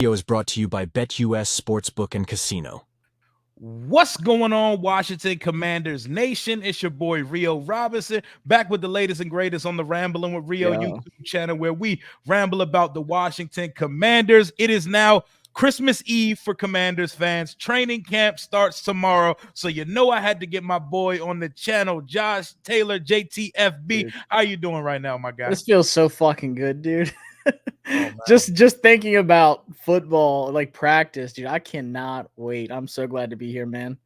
Video is brought to you by BetUS Sportsbook and Casino. What's going on, Washington Commanders Nation? It's your boy Rio Robinson, back with the latest and greatest on the Rambling with Rio YouTube channel, where we ramble about the Washington Commanders. It is now Christmas Eve for Commanders fans. Training camp starts tomorrow, so you know I had to get my boy on the channel, Josh Taylor, JTFB. Dude. How you doing right now, my guy? This feels so fucking good, dude. Just thinking about football, like practice, dude. I cannot wait. I'm so glad to be here, man.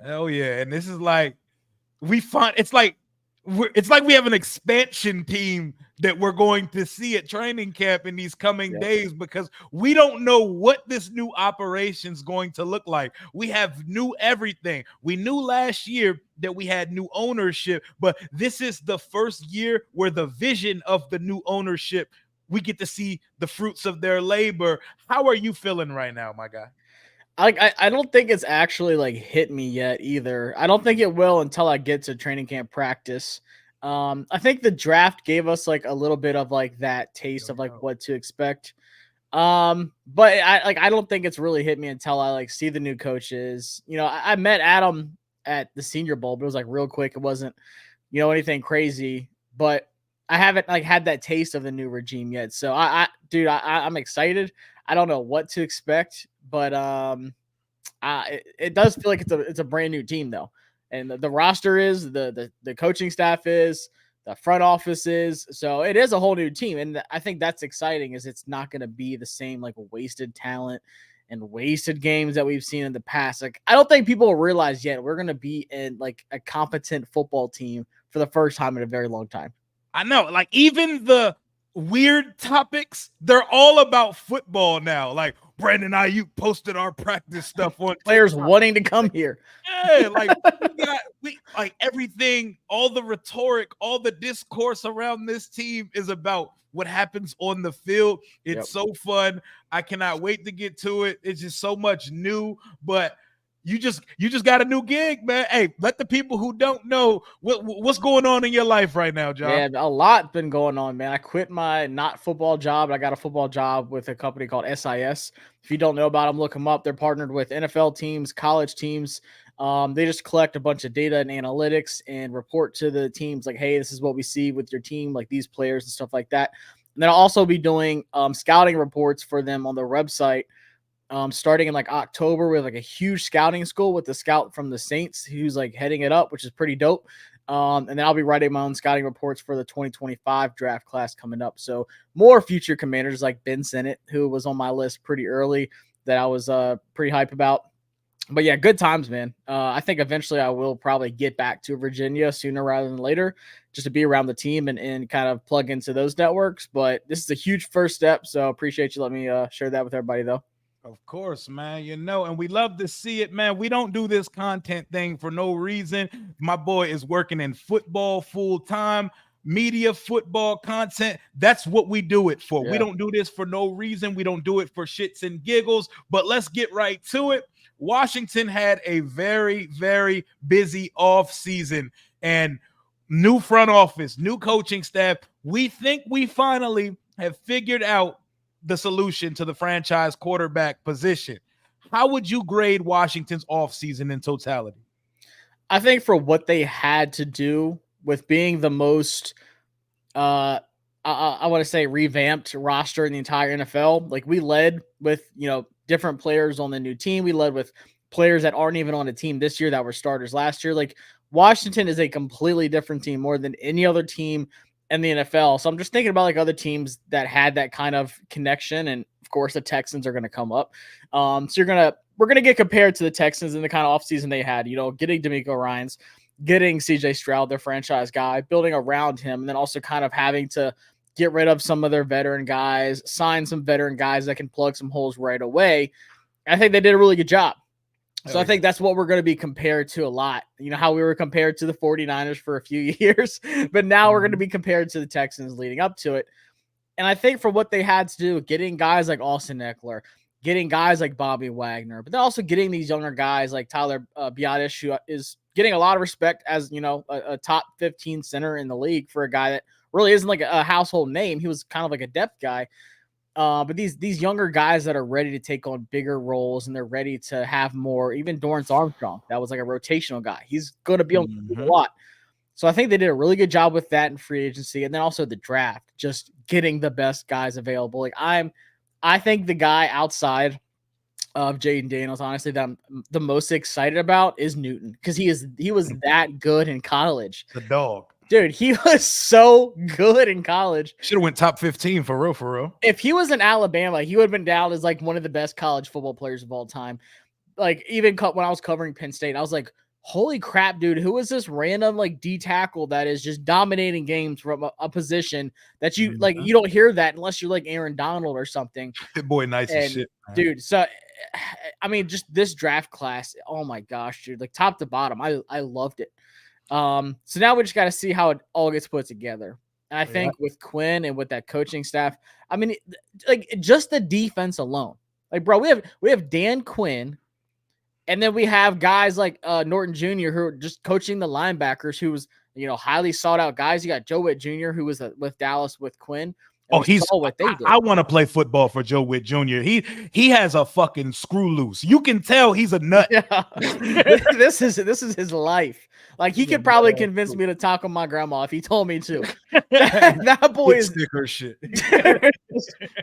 Hell yeah. And this is like it's like we have an expansion team that we're going to see at training camp in these coming days, because we don't know what this new operation is going to look like. We have new everything. We knew last year that we had new ownership, but this is the first year where the vision of the new ownership, we get to see the fruits of their labor. How are you feeling right now, my guy? I don't think it's actually like hit me yet either. I don't think it will until I get to training camp practice. I think the draft gave us like a little bit of like that taste of like what to expect. But I don't think it's really hit me until I like see the new coaches. You know, I met Adam at the Senior Bowl, but it was like real quick. It wasn't, anything crazy, but I haven't like had that taste of the new regime yet. So I'm excited. I don't know what to expect, but it does feel like it's a brand new team though. And the roster is, the coaching staff is, the front office is, so it is a whole new team. And I think that's exciting, is it's not going to be the same like wasted talent and wasted games that we've seen in the past. Like, I don't think people realize yet we're going to be in like a competent football team for the first time in a very long time. I know, like even the weird topics, they're all about football now. Like Brandon Ayuk posted our practice stuff on players TikTok. Wanting to come here. Yeah, like we like everything, all the rhetoric, all the discourse around this team is about what happens on the field. It's so fun. I cannot wait to get to it. It's just so much new, but you just got a new gig, man. Hey, let the people who don't know what's going on in your life right now, John. Yeah, a lot been going on, man. I quit my not football job. I got a football job with a company called SIS. If you don't know about them, look them up. They're partnered with NFL teams, college teams. They just collect a bunch of data and analytics and report to the teams like, hey, this is what we see with your team, like these players and stuff like that. And then I'll also be doing scouting reports for them on their website. Starting in like October with like a huge scouting school with the scout from the Saints who's like heading it up, which is pretty dope. And then I'll be writing my own scouting reports for the 2025 draft class coming up. So more future Commanders like Ben Sinnott, who was on my list pretty early, that I was pretty hype about. But yeah, good times, man. I think eventually I will probably get back to Virginia sooner rather than later, just to be around the team and kind of plug into those networks. But this is a huge first step. So appreciate you letting me share that with everybody though. Of course, man, and we love to see it, man. We don't do this content thing for no reason. My boy is working in football full time, media, football content. That's what we do it for. We don't do this for no reason. We don't do it for shits and giggles, but let's get right to it. Washington had a very, very busy off season and new front office, new coaching staff. We think we finally have figured out the solution to the franchise quarterback position. How would you grade Washington's offseason in totality? I think for what they had to do with being the most, I want to say revamped roster in the entire NFL, like we led with, different players on the new team. We led with players that aren't even on a team this year that were starters last year. Like Washington is a completely different team, more than any other team in the NFL. So I'm just thinking about like other teams that had that kind of connection. And of course the Texans are going to come up. So we're going to get compared to the Texans in the kind of offseason they had, getting DeMeco Ryans, getting CJ Stroud, their franchise guy, building around him, and then also kind of having to get rid of some of their veteran guys, sign some veteran guys that can plug some holes right away. I think they did a really good job. So I think that's what we're going to be compared to a lot. You know how we were compared to the 49ers for a few years, but now we're going to be compared to the Texans leading up to it. And I think for what they had to do, getting guys like Austin Eckler, getting guys like Bobby Wagner, but then also getting these younger guys like Tyler Biadasz, who is getting a lot of respect as, a top 15 center in the league for a guy that really isn't like a household name. He was kind of like a depth guy. But these younger guys that are ready to take on bigger roles and they're ready to have more, even Dorrance Armstrong, that was like a rotational guy. He's going to be on the field a lot. So I think they did a really good job with that in free agency. And then also the draft, just getting the best guys available. Like I think the guy outside of Jaden Daniels, honestly, that I'm the most excited about is Newton, because he was that good in college. The dog. Dude, he was so good in college. Should have went top 15 for real, for real. If he was in Alabama, he would have been down as like one of the best college football players of all time. Like even when I was covering Penn State, I was like, holy crap, dude, who is this random like D tackle that is just dominating games from a position that you like, you don't hear that unless you're like Aaron Donald or something. That boy nice as shit, man. Dude. So I mean, just this draft class, oh my gosh, dude, like top to bottom, I loved it. So now we just got to see how it all gets put together. And I think with Quinn and with that coaching staff, I mean, like just the defense alone, like, bro, we have Dan Quinn, and then we have guys like Norton Jr. who are just coaching the linebackers, who was, highly sought out guys. You got Joe Witt Jr., who was with Dallas with Quinn. Oh, he's what they did. I want to play football for Joe Witt Jr. He has a fucking screw loose. You can tell he's a nut. Yeah. This is his life. Like he could probably convince me to talk on my grandma if he told me to. that boy is sticker shit.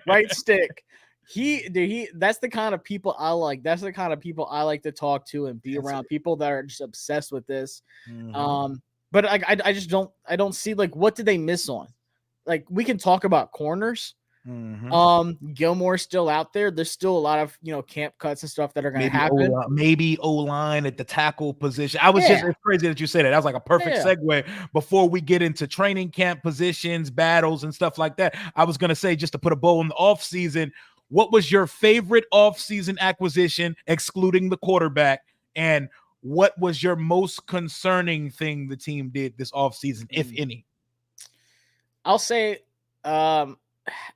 Right stick. That's the kind of people I like. That's the kind of people I like to talk to and be around. People that are just obsessed with this. But I just don't see, like, what did they miss on? Like, we can talk about corners. Gilmore's still out there. There's still a lot of camp cuts and stuff that are going to happen. Maybe O-line at the tackle position. I was just, it's crazy that you said that. That was like a perfect segue before we get into training camp positions, battles, and stuff like that. I was going to say, just to put a bow on the off season, what was your favorite off-season acquisition, excluding the quarterback, and what was your most concerning thing the team did this offseason, if any? I'll say,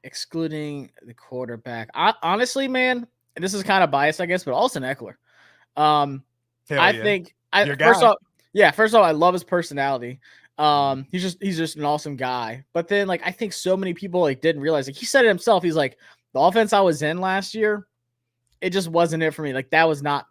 excluding the quarterback, honestly, man, and this is kind of biased, I guess, but Austin Eckler. Think first off, I love his personality. He's just an awesome guy. But then, like, I think so many people like didn't realize, like, he said it himself. He's like, the offense I was in last year, it just wasn't it for me. Like, that was not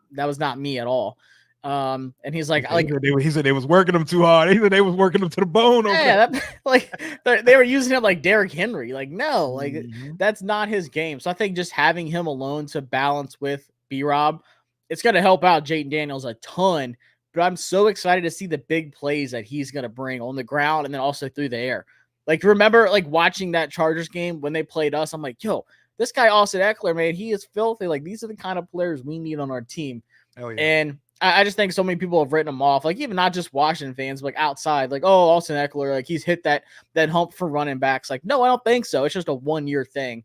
me at all. And he's like, he said they was working him too hard. He said they was working him to the bone. They were using him like Derrick Henry. Like, no, like that's not his game. So I think just having him alone to balance with B-Rob, it's going to help out Jaden Daniels a ton. But I'm so excited to see the big plays that he's going to bring on the ground and then also through the air. Like, remember, like, watching that Chargers game when they played us, I'm like, yo, this guy Austin Eckler, man, he is filthy. Like, these are the kind of players we need on our team. Oh, yeah. And I just think so many people have written him off, like, even not just Washington fans, but like outside, like, oh, Austin Eckler, like, he's hit that hump for running backs. Like, no, I don't think so. It's just a 1-year thing.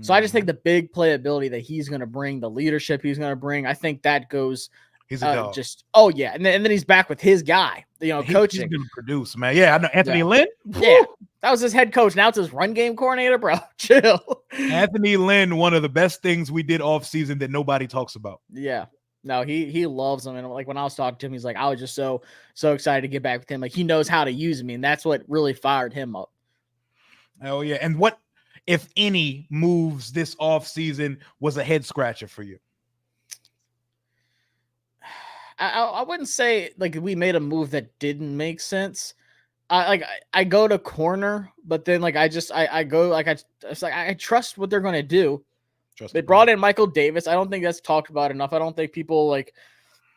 So I just think the big playability that he's going to bring, the leadership he's going to bring, I think that goes he's a dog. And then he's back with his guy, coaching. He's going to produce, man. Yeah, I know Anthony Lynn. Yeah, that was his head coach. Now it's his run game coordinator, bro. Chill. Anthony Lynn, one of the best things we did off season that nobody talks about. Yeah. No, he loves him. And like when I was talking to him, he's like, I was just so excited to get back with him. Like, he knows how to use me, and that's what really fired him up. Oh, yeah. And what, if any, moves this offseason was a head scratcher for you? I wouldn't say like we made a move that didn't make sense. I go to corner, but then like I trust what they're gonna do. They brought in Michael Davis. I don't think that's talked about enough. I don't think people like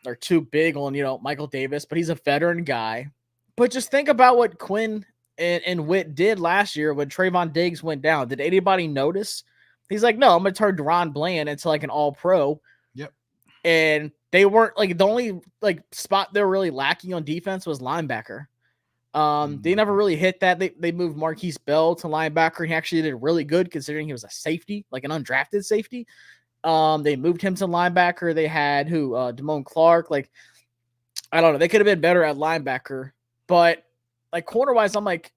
are too big on Michael Davis, but he's a veteran guy. But just think about what Quinn and Witt did last year when Trayvon Diggs went down. Did anybody notice? He's like, no, I'm gonna turn Deron Bland into like an all-pro. Yep. And they weren't like, the only like spot they were really lacking on defense was linebacker. They never really hit that. They moved Marquise Bell to linebacker, and he actually did really good considering he was a safety, like an undrafted safety. They moved him to linebacker. They had Damone Clark. Like, I don't know. They could have been better at linebacker, but like corner-wise, I'm like,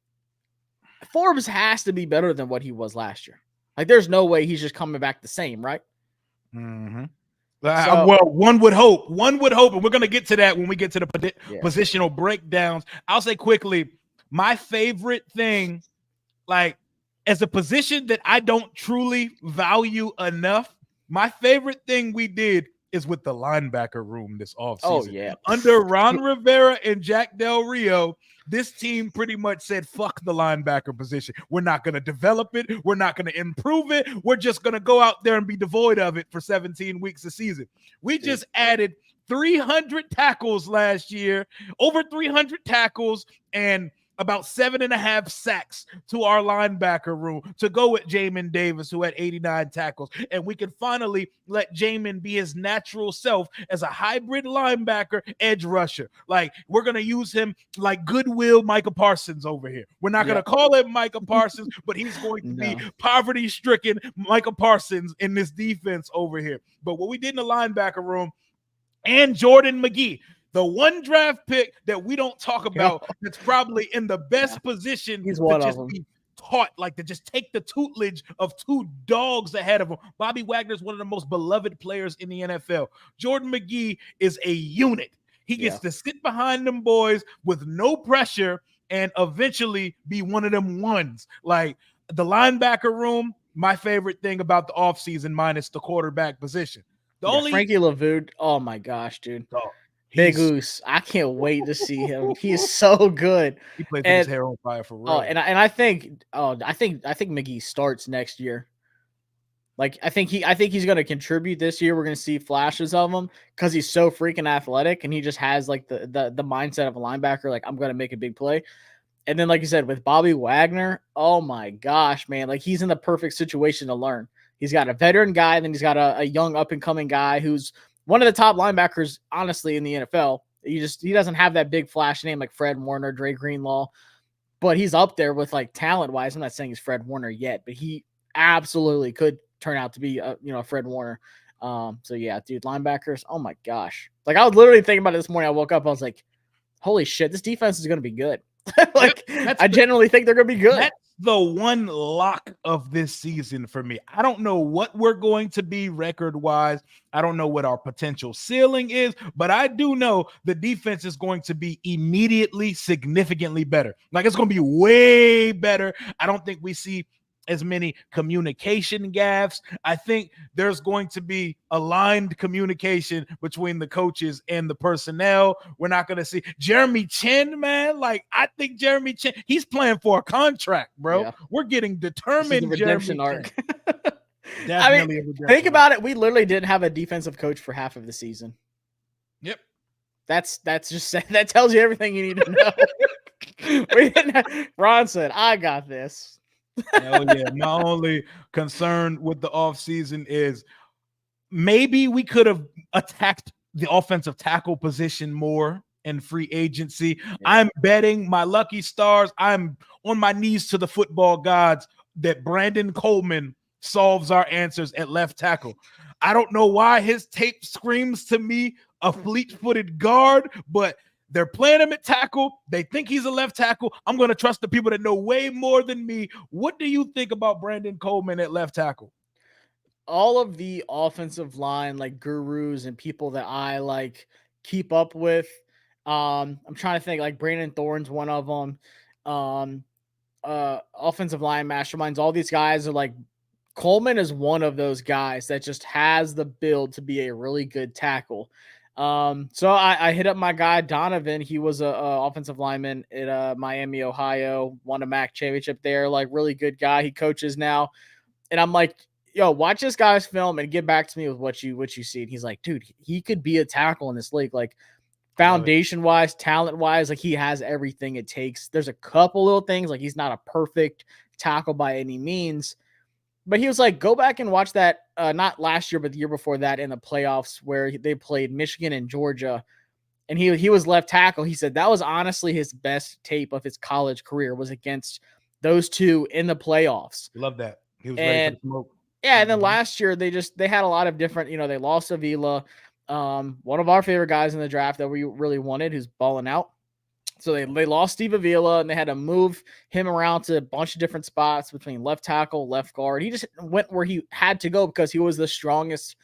Forbes has to be better than what he was last year. Like, there's no way he's just coming back the same, right? Mm-hmm. Well, one would hope, and we're going to get to that when we get to the positional breakdowns. I'll say quickly, my favorite thing, like, as a position that I don't truly value enough, my favorite thing we did is with the linebacker room this offseason. Oh, yeah. Under Ron Rivera and Jack Del Rio, this team pretty much said, fuck the linebacker position. We're not going to develop it. We're not going to improve it. We're just going to go out there and be devoid of it for 17 weeks a season. We just added 300 tackles last year, over 300 tackles, and about 7.5 sacks to our linebacker room to go with Jamin Davis, who had 89 tackles. And we can finally let Jamin be his natural self as a hybrid linebacker edge rusher. Like, we're going to use him like Goodwill Micah Parsons over here. We're not going to call him Micah Parsons, but he's going to be poverty-stricken Micah Parsons in this defense over here. But what we did in the linebacker room, and Jordan McGee, the one draft pick that we don't talk about, that's probably in the best position to just be taught, like to just take the tutelage of two dogs ahead of him. Bobby Wagner is one of the most beloved players in the NFL. Jordan McGee is a unit. He gets to sit behind them boys with no pressure and eventually be one of them ones. Like, the linebacker room, my favorite thing about the offseason minus the quarterback position. Frankie Lavu, oh my gosh, dude. Big Oos. I can't wait to see him. He is so good. He played with his hair on fire for real. Oh, and I think McGee starts next year. Like, I think he's going to contribute this year. We're going to see flashes of him because he's so freaking athletic, and he just has like the mindset of a linebacker. Like, I'm going to make a big play. And then, like you said, with Bobby Wagner, oh my gosh, man, like he's in the perfect situation to learn. He's got a veteran guy, and then he's got a young up and coming guy who's one of the top linebackers, honestly, in the NFL. He doesn't have that big flash name like Fred Warner, Dre Greenlaw, but he's up there with like talent wise. I'm not saying he's Fred Warner yet, but he absolutely could turn out to be a Fred Warner. So yeah, dude, linebackers. Oh my gosh. Like, I was literally thinking about it this morning. I woke up, I was like, holy shit, this defense is going to be good. Like, I genuinely think they're going to be good. That's the one lock of this season for me. I don't know what we're going to be record-wise. I don't know what our potential ceiling is, but I do know the defense is going to be immediately significantly better. Like, it's going to be way better. I don't think we see as many communication gaffes. I think there's going to be aligned communication between the coaches and the personnel. We're not going to see Jeremy Chin, man. Like, I think Jeremy Chin, he's playing for a contract, bro. Yeah. We're getting determined. Redemption arc. Definitely. I mean, think about it. We literally didn't have a defensive coach for half of the season. Yep. That's just that tells you everything you need to know. Ron said, "I got this." Hell yeah. My only concern with the offseason is maybe we could have attacked the offensive tackle position more in free agency. Yeah. I'm betting my lucky stars. I'm on my knees to the football gods that Brandon Coleman solves our answers at left tackle. I don't know why his tape screams to me a fleet-footed guard, but they're playing him at tackle. They think he's a left tackle. I'm going to trust the people that know way more than me. What do you think about Brandon Coleman at left tackle? All of the offensive line, like, gurus and people that I like keep up with. I'm trying to think, like, Brandon Thorne's one of them. Offensive line masterminds. All these guys are like, Coleman is one of those guys that just has the build to be a really good tackle. So I hit up my guy Donovan. He was a offensive lineman at Miami, Ohio, won a MAC championship there. Like, really good guy. He coaches now, and I'm like, yo, watch this guy's film and get back to me with what you see. And he's like, dude, he could be a tackle in this league. Like, foundation wise, talent wise, like, he has everything it takes. There's a couple little things, like, he's not a perfect tackle by any means. But he was like, go back and watch that, not last year, but the year before that in the playoffs where they played Michigan and Georgia, and he was left tackle. He said that was honestly his best tape of his college career, was against those two in the playoffs. Love that. He was ready for the smoke. Yeah, and then last year they had a lot of different, they lost Avila, one of our favorite guys in the draft that we really wanted, who's balling out. So they lost Steve Avila, and they had to move him around to a bunch of different spots between left tackle, left guard. He just went where he had to go because he was the strongest,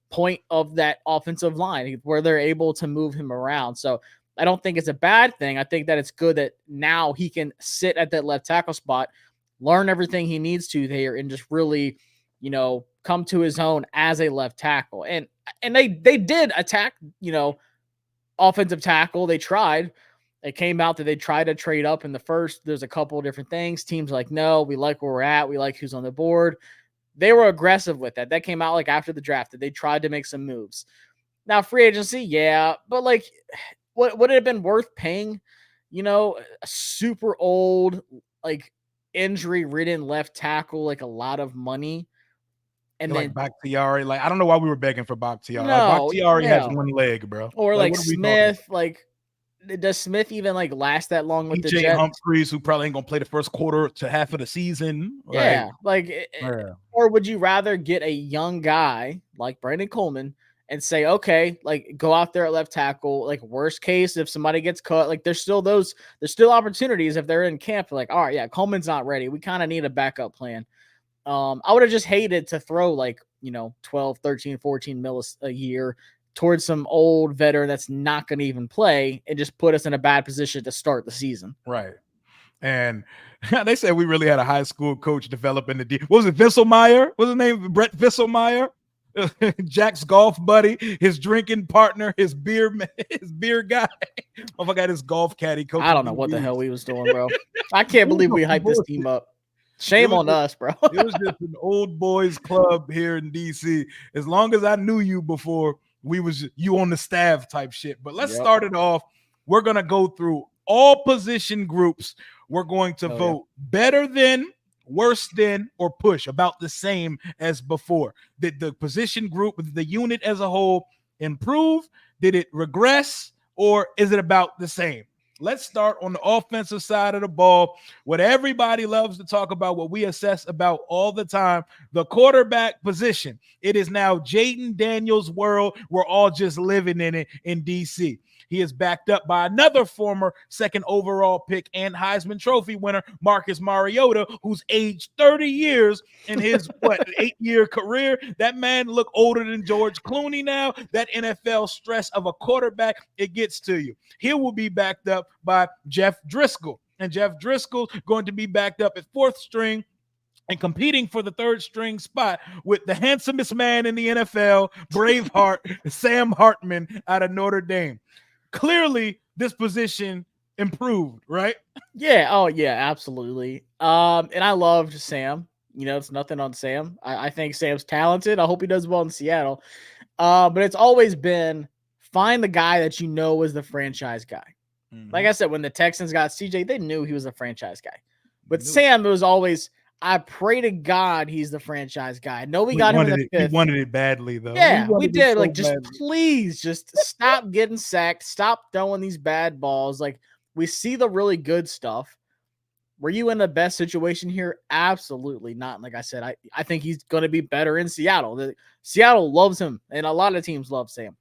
point of that offensive line where they're able to move him around. So I don't think it's a bad thing. I think that it's good that now he can sit at that left tackle spot, learn everything he needs to there and just really, come to his own as a left tackle. And they did attack, offensive tackle. They tried. It came out that they tried to trade up in the first. There's a couple of different things. Teams like, no, we like where we're at. We like who's on the board. They were aggressive with that. That came out like after the draft that they tried to make some moves. Now, free agency, yeah, but like, would it have been worth paying, a super old, like injury-ridden left tackle, like a lot of money? And like then Bakhtiari, like I don't know why we were begging for Bakhtiari. No, Like Bakhtiari has no. one leg, bro. Or like what are we talking about? Smith, like does Smith even like last that long with the DJ Jets? Humphries, who probably ain't gonna play the first quarter to half of the season. Yeah, Yeah. or would you rather get a young guy like Brandon Coleman and say, okay, like go out there at left tackle, like worst case, if somebody gets cut, like there's still opportunities if they're in camp, like, all right, yeah, Coleman's not ready. We kind of need a backup plan. I would have just hated to throw like, 12, 13, 14 mil a year towards some old veteran that's not going to even play and just put us in a bad position to start the season. Right. And they said we really had a high school coach developing the what was it, Visselmeyer? What's his name? Brett Visselmeyer? Jack's golf buddy, his drinking partner, his beer guy. Oh, I got his golf caddy coach. I don't know what the hell we was doing, bro. I can't believe we hyped this team up. Shame on us, bro. It was just an old boys club here in DC. As long as I knew you before, we was you on the staff type shit. But let's start it off. We're going to go through all position groups. We're going to vote better than, worse than, or push about the same as before. Did the position group, the unit as a whole, improve? Did it regress? Or is it about the same? Let's start on the offensive side of the ball. What everybody loves to talk about, what we assess about all the time, the quarterback position. It is now Jayden Daniels' world. We're all just living in it in DC. He is backed up by another former second overall pick and Heisman Trophy winner, Marcus Mariota, who's aged 30 years in his 8-year career. That man look older than George Clooney now. That NFL stress of a quarterback, it gets to you. He will be backed up by Jeff Driscoll, and Jeff Driscoll going to be backed up at fourth string and competing for the third string spot with the handsomest man in the NFL, Braveheart, Sam Hartman out of Notre Dame. Clearly, this position improved, right? Yeah. Oh, yeah, absolutely. And I loved Sam. It's nothing on Sam. I think Sam's talented. I hope he does well in Seattle. But it's always been find the guy that is the franchise guy. Mm-hmm. Like I said, when the Texans got CJ, they knew he was a franchise guy. With Sam, it was always, I pray to God he's the franchise guy. I know we got him in the fifth. We wanted it badly, though. Yeah, we did. Like, just please, just stop getting sacked. Stop throwing these bad balls. Like, we see the really good stuff. Were you in the best situation here? Absolutely not. Like I said, I think he's going to be better in Seattle. Seattle loves him, and a lot of teams love Sam.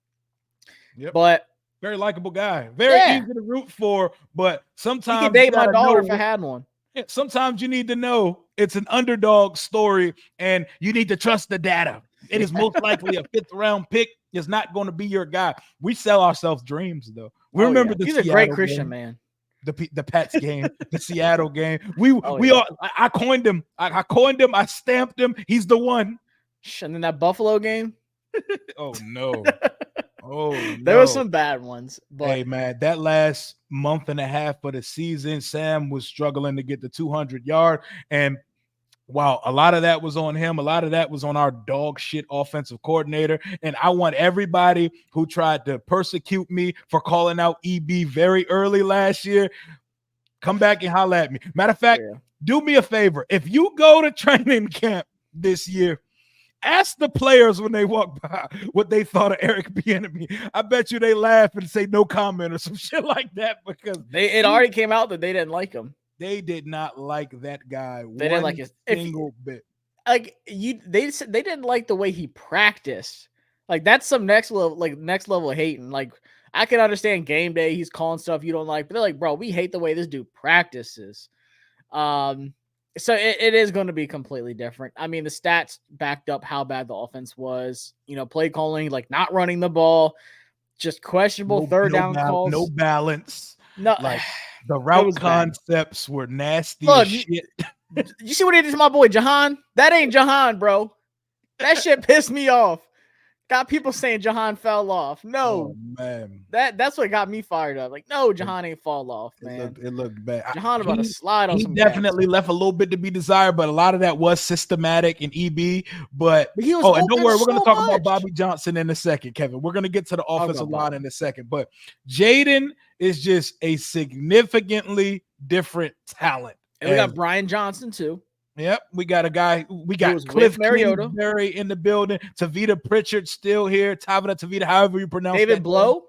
Yep. But very likable guy. Very easy to root for, but sometimes he could date my daughter if I had one. Sometimes you need to know it's an underdog story and you need to trust the data. It is most likely a fifth round pick is not going to be your guy. We sell ourselves dreams, though. We remember the He's Seattle a great Christian game, man. The Pats game, the Seattle game. I coined him. I coined him. I stamped him. He's the one. And then that Buffalo game. Oh no. There were some bad ones. But hey, man, that last month and a half of the season, Sam was struggling to get the 200-yard. And wow, a lot of that was on him. A lot of that was on our dog shit offensive coordinator. And I want everybody who tried to persecute me for calling out EB very early last year, come back and holler at me. Matter of fact, do me a favor. If you go to training camp this year, ask the players when they walk by what they thought of Eric Bieniemy. I bet you they laugh and say no comment or some shit like that because it already came out that they didn't like him. They did not like that guy. They didn't like his single bit. Like they didn't like the way he practiced. Like that's some next level hating. Like I can understand game day, he's calling stuff you don't like, but they're like, bro, we hate the way this dude practices. So it is going to be completely different. I mean, the stats backed up how bad the offense was. Play calling, like not running the ball, just questionable third down calls. No balance. No, like the route concepts were nasty Look, as shit. You see what he did to my boy Jahan? That ain't Jahan, bro. That shit pissed me off. Got people saying Jahan fell off. No, Oh, man. that's what got me fired up. Like, no, Jahan ain't fall off, man. It looked bad. Jahan about to slide on He some definitely gas. left a little bit to be desired, but a lot of that was systematic in EB. But he was and don't open worry, we're going to so talk about much. Bobby Johnson in a second, Kevin. We're going to get to the offensive go, line in a second. But Jaden is just a significantly different talent. And we got Brian Johnson too. Yep, we got a guy. We got was Cliff with Mariota. Kingsbury in the building. Tavita Pritchard still here. Tavita, however you pronounce David that Blow. name.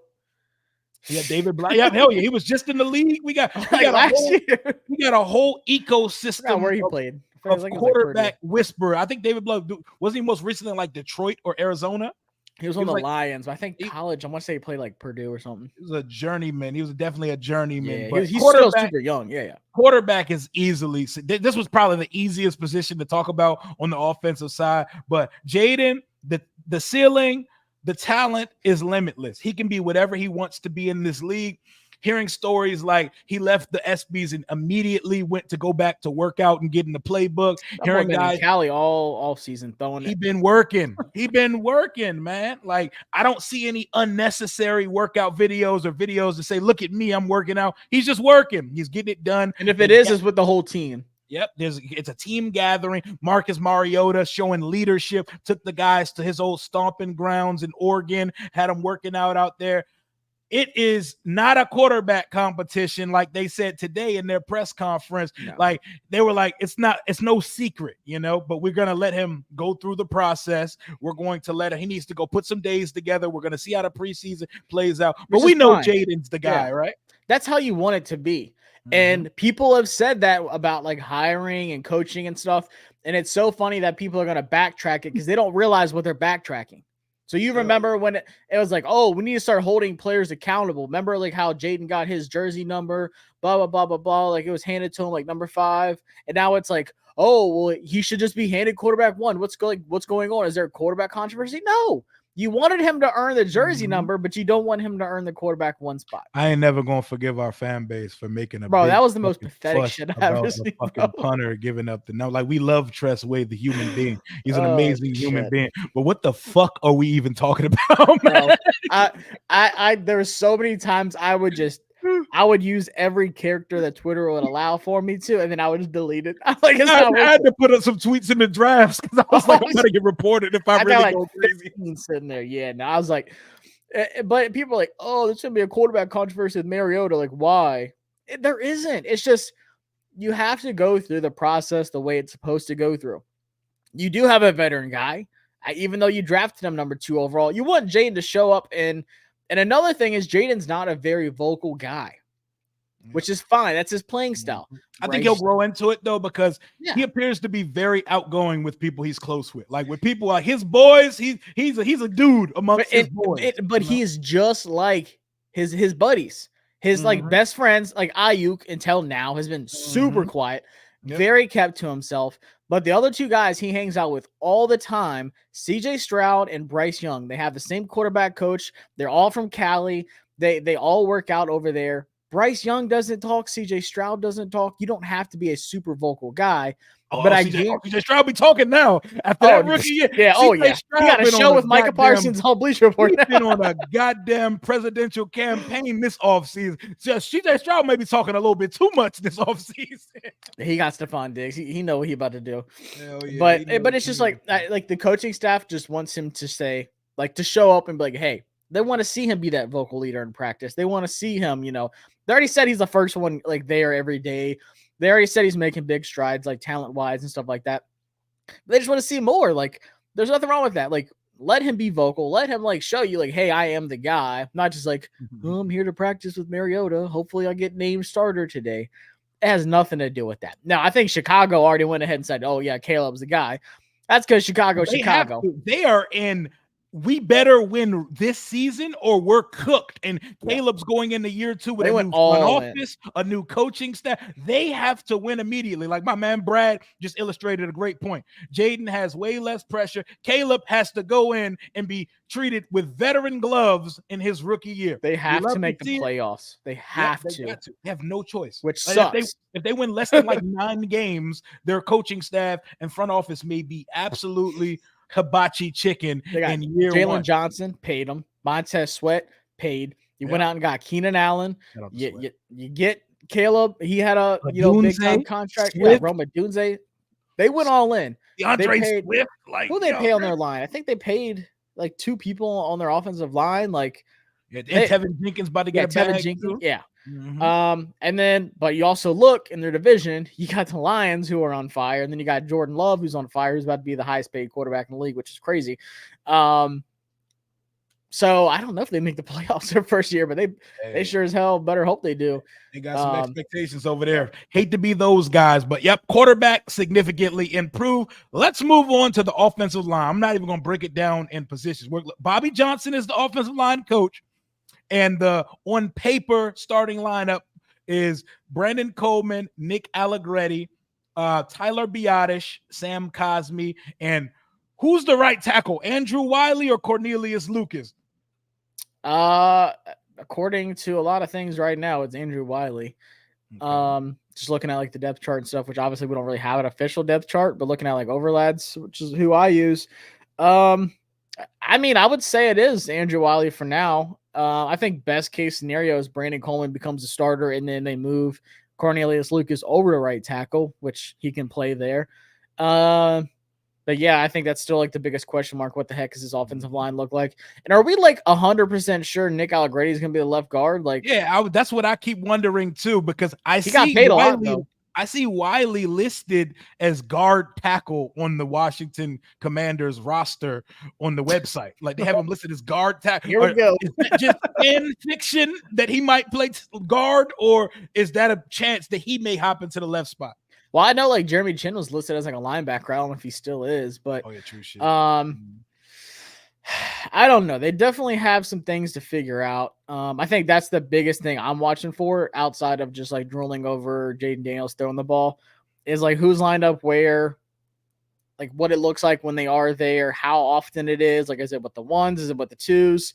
Yeah, David Blow. Yeah, hell yeah, he was just in the league. We got last year. We got a whole ecosystem Where he played. of quarterback whisperer. I think David Blow wasn't he most recently in like Detroit or Arizona? He was on the Lions. I think college. I want to say he played like Purdue or something. He was a journeyman. He was definitely a journeyman. Yeah, but he's still super young. Yeah. Quarterback is easily. This was probably the easiest position to talk about on the offensive side. But Jaden, the ceiling, the talent is limitless. He can be whatever he wants to be in this league. Hearing stories like he left the SBs and immediately went to go back to work out and get in the playbook. Hearing guys, Cali all season throwing. He been working. He been working, man. Like I don't see any unnecessary workout videos or videos to say, "Look at me, I'm working out." He's just working. He's getting it done. And if it is, it's with the whole team. Yep, it's a team gathering. Marcus Mariota showing leadership, took the guys to his old stomping grounds in Oregon, had them working out there. It is not a quarterback competition like they said today in their press conference. No. Like they were like, it's no secret, but we're going to let him go through the process. We're going to he needs to go put some days together. We're going to see how the preseason plays out. But we know Jaden's the guy, right? That's how you want it to be. Mm-hmm. And people have said that about like hiring and coaching and stuff. And it's so funny that people are going to backtrack it because they don't realize what they're backtracking. So you remember when it was like, oh, we need to start holding players accountable. Remember like how Jaden got his jersey number, blah, blah, blah, blah, blah. Like it was handed to him like number 5. And now it's like, oh, well, he should just be handed quarterback 1. What's going on? Is there a quarterback controversy? No. You wanted him to earn the jersey number, but you don't want him to earn the quarterback 1 spot. I ain't never gonna forgive our fan base for making that was the most pathetic shit I've ever seen. Fucking punter giving up the number. Like we love Tress Wade, the human being. He's an amazing human being. But what the fuck are we even talking about? Man? I there were so many times I would use every character that Twitter would allow for me to, and then I would just delete it. I had to put up some tweets in the drafts because I was like, I'm gonna get reported if I really go crazy. Sitting there, yeah. And I was like, but people are like, oh, there's gonna be a quarterback controversy with Mariota. Like, why? There isn't. It's just you have to go through the process the way it's supposed to go through. You do have a veteran guy, even though you drafted him number 2 overall. You want Jaden to show up and another thing is Jaden's not a very vocal guy, which is fine. That's his playing style. I think he'll grow into it though, because he appears to be very outgoing with people he's close with. Like with people like his boys, he's a dude amongst his boys. But he's just like his buddies. His like best friends, like Ayuk until now has been super quiet, very kept to himself. But the other 2 guys he hangs out with all the time, CJ Stroud and Bryce Young, they have the same quarterback coach. They're all from Cali. They all work out over there. Bryce Young doesn't talk. CJ Stroud doesn't talk. You don't have to be a super vocal guy. But CJ Stroud be talking now after that rookie year. Yeah, CJ Stroud he got a show with Micah Parsons on Bleacher Report. He's been on a goddamn presidential campaign this offseason. Just CJ Stroud may be talking a little bit too much this offseason. He got Stephon Diggs. He know what he about to do. Hell yeah, but it's just like the coaching staff just wants him to say, like, to show up and be like, hey, they want to see him be that vocal leader in practice. They want to see him, they already said he's the first one like there every day. They already said he's making big strides, like talent-wise and stuff like that. But they just want to see more. Like, there's nothing wrong with that. Like, let him be vocal. Let him, like, show you, like, hey, I am the guy. Not just like, oh, I'm here to practice with Mariota. Hopefully I get named starter today. It has nothing to do with that. Now, I think Chicago already went ahead and said, oh, yeah, Caleb's the guy. That's because Chicago. They are in we better win this season or we're cooked. And Yeah. Caleb's going into year 2 with They a went new front all in. office, a new coaching staff. They have to win immediately. Like my man Brad just illustrated a great point. Jaden has way less pressure. Caleb has to go in and be treated with veteran gloves in his rookie year. They We have love to make the see it. playoffs. They Yep, have they got to, to. They have no choice. which Like, sucks. if they win less than like 9 games, their coaching staff and front office may be absolutely hibachi chicken They got in year Jalen 1. Johnson paid him. Montez Sweat paid. You went Yeah. out and got Keenan Allen. Shout out to You, Sweat. you get Caleb. He had a big time Odunze, contract. Yeah, Swift. Rome Odunze. They went all in. DeAndre paid- Swift, like Who they yo, pay on their line? I think they paid like 2 people on their offensive line. Like yeah, and they- Tevin Jenkins about to get a Tevin bag. Jenkins. Too. Yeah. Mhm. And then, but you also look in their division, you got the Lions who are on fire, and then you got Jordan Love who's on fire, who's about to be the highest paid quarterback in the league, which is crazy. So I don't know if they make the playoffs their first year, but they sure as hell better hope they do. They got some expectations over there. Hate to be those guys, but yep, quarterback significantly improved. Let's move on to the offensive line. I'm not even going to break it down in positions. Bobby Johnson is the offensive line coach, and the on paper starting lineup is Brandon Coleman, Nick Allegretti, Tyler Biotish, Sam Cosmi, and who's the right tackle? Andrew Wiley or Cornelius Lucas? According to a lot of things right now, it's Andrew Wiley. Okay. Just looking at like the depth chart and stuff, which obviously we don't really have an official depth chart, but looking at like overlads, which is who I use. I mean, I would say it is Andrew Wiley for now. I think best case scenario is Brandon Coleman becomes a starter and then they move Cornelius Lucas over to right tackle, which he can play there. But yeah, I think that's still like the biggest question mark. What the heck does his offensive line look like? And are we like 100% sure Nick Allegretti is going to be the left guard? Like, yeah, that's what I keep wondering too, because he got paid a lot, Wiley, though. I see Wiley listed as guard tackle on the Washington Commanders roster on the website. Like they have him listed as guard tackle. Here we go. Is that just in fiction that he might play guard, or is that a chance that he may hop into the left spot? Well, I know like Jeremy Chin was listed as like a linebacker. I don't know if he still is, but Oh yeah, true shit. I don't know. They definitely have some things to figure out. I think that's the biggest thing I'm watching for outside of just like drooling over Jaden Daniels throwing the ball is like who's lined up where, like what it looks like when they are there, how often it is. Like, is it with the ones? Is it with the twos?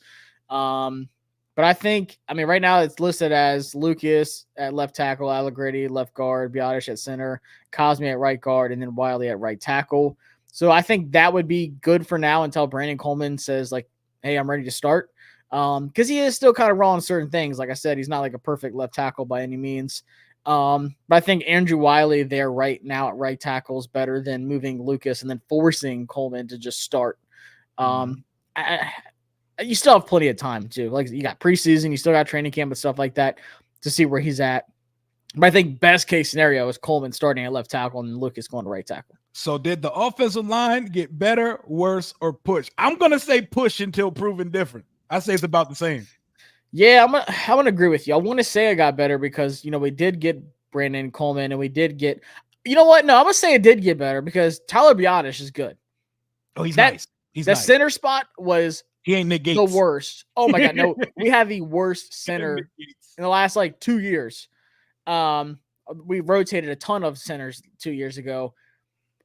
But I think, I mean, right now it's listed as Lucas at left tackle, Allegretti left guard, Biotish at center, Cosme at right guard, and then Wiley at right tackle. So I think that would be good for now until Brandon Coleman says like, hey, I'm ready to start. Because he is still kind of raw on certain things. Like I said, he's not like a perfect left tackle by any means. But I think Andrew Wiley there right now at right tackle is better than moving Lucas and then forcing Coleman to just start. You still have plenty of time too. Like you got preseason, you still got training camp and stuff like that to see where he's at. But I think best case scenario is Coleman starting at left tackle and Lucas going to right tackle. So did the offensive line get better, worse, or push? I'm gonna say push until proven different. I say it's about the same. Yeah, I'm gonna agree with you. I want to say it got better because we did get Brandon Coleman and we did get. You know what? No, I'm gonna say it did get better because Tyler Biotish is good. Oh, he's nice. He's the nice. Center spot was He ain't Nick Gates. the worst. Oh my god, no, we had the worst center in the last like 2 years. We rotated a ton of centers 2 years ago,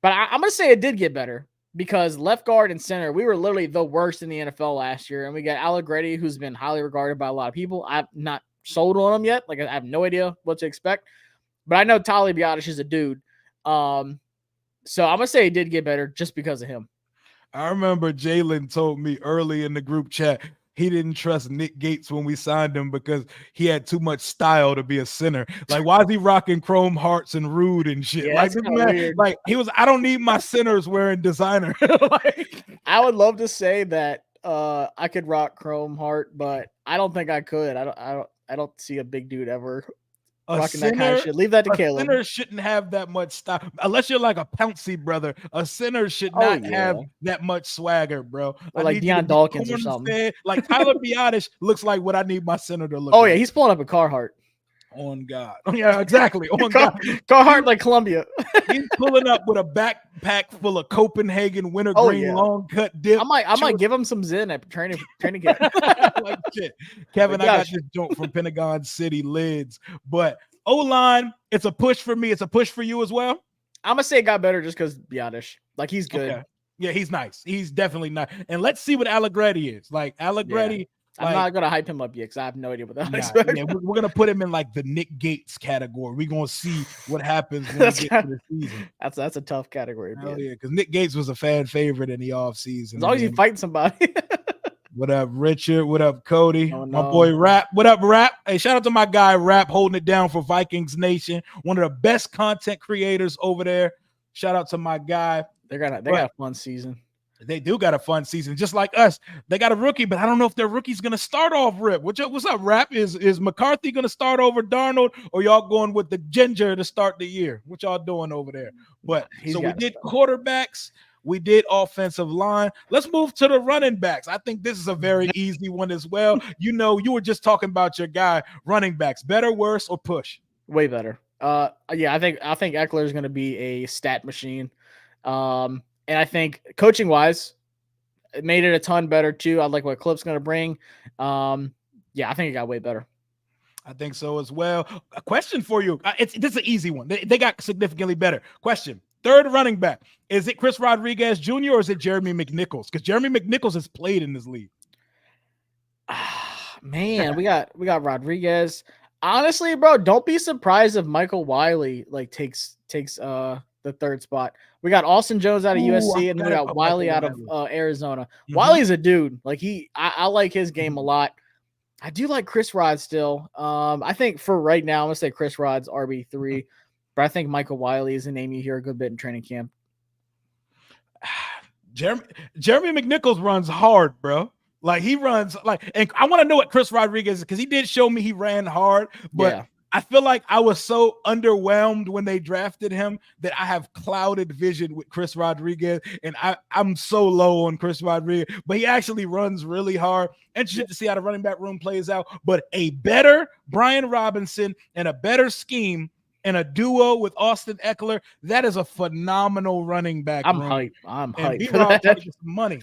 but I'm gonna say it did get better because left guard and center, we were literally the worst in the NFL last year, and we got Allegretti, who's been highly regarded by a lot of people. I'm not sold on him yet. Like I have no idea what to expect, but I know Tyler Biotish is a dude. So I'm gonna say it did get better just because of him. I remember Jalen told me early in the group chat he didn't trust Nick Gates when we signed him because he had too much style to be a center. Like, why is he rocking chrome hearts and rude and shit? Yeah, like, that's this man, weird. like he was. I don't need my centers wearing designer. Like, I would love to say that I could rock chrome heart, but I don't think I could. I don't see a big dude ever rocking that kind of shit. Leave that to Caleb. A center shouldn't have that much style unless you're like a Pouncey brother. A center should not have that much swagger, bro. Or like Deion Dawkins or something. Like Tyler Biotish looks like what I need my center to look. Oh like. yeah, he's pulling up a Carhartt. On God. Yeah, exactly. On Go, God. go hard like Columbia. He's pulling up with a backpack full of Copenhagen wintergreen yeah. long cut dip. I might give him some Zen at training camp. Like shit. Kevin, But I got gosh. this joint from Pentagon City Lids. But O-line, it's a push for me. It's a push for you as well. I'm gonna say it got better just because Biotish. Like he's good. Okay. Yeah, he's nice. He's definitely nice. And let's see what Allegretti is. Like Allegretti. I'm Like, not gonna hype him up yet because I have no idea what that nah, expect. yeah, we're gonna put him in like the Nick Gates category. We're gonna see what happens when That's we get to the season. That's a tough category. Hell Man. yeah, because Nick Gates was a fan favorite in the offseason. As long as you fighting somebody. What up, Richard? What up, Cody? Oh, My no. boy Rap. What up, Rap? Hey, shout out to my guy Rap holding it down for Vikings Nation. One of the best content creators over there. Shout out to my guy. they got a fun season. They do got a fun season, just like us. They got a rookie, but I don't know if their rookie's gonna start off Rip. What's up, Rap? Is McCarthy gonna start over Darnold, or y'all going with the ginger to start the year? What y'all doing over there? But He's so we gotta did start. quarterbacks, we did offensive line. Let's move to the running backs. I think this is a very easy one as well. You were just talking about your guy, running backs. Better, worse, or push? Way better. Yeah, I think Eckler is going to be a stat machine. And I think coaching wise, it made it a ton better too. I like what Clip's going to bring. Yeah, I think it got way better. I think so as well. A question for you. This is an easy one. They got significantly better. Question. Third running back. Is it Chris Rodriguez Jr. or is it Jeremy McNichols? Because Jeremy McNichols has played in this league. Man, we got Rodriguez. Honestly, bro, don't be surprised if Michael Wiley like takes the third spot. We got Austin Jones out of Ooh, USC, I and then we forgot got about Wiley out Michael of Arizona. Mhm. Wiley's a dude. Like I like his game a lot. I do like Chris Rod still. I think for right now, I'm gonna say Chris Rod's RB3, but I think Michael Wiley is a name you hear a good bit in training camp. Jeremy McNichols runs hard, bro. Like he runs like, and I want to know what Chris Rodriguez is because he did show me he ran hard, but Yeah. I feel like I was so underwhelmed when they drafted him that I have clouded vision with Chris Rodriguez, and I'm so low on Chris Rodriguez, but he actually runs really hard. Interested to see how the running back room plays out, but a better Brian Robinson and a better scheme and a duo with Austin Eckler, that is a phenomenal running back I'm room. hyped. I'm And hyped. for B-Rob that. trying to get some money.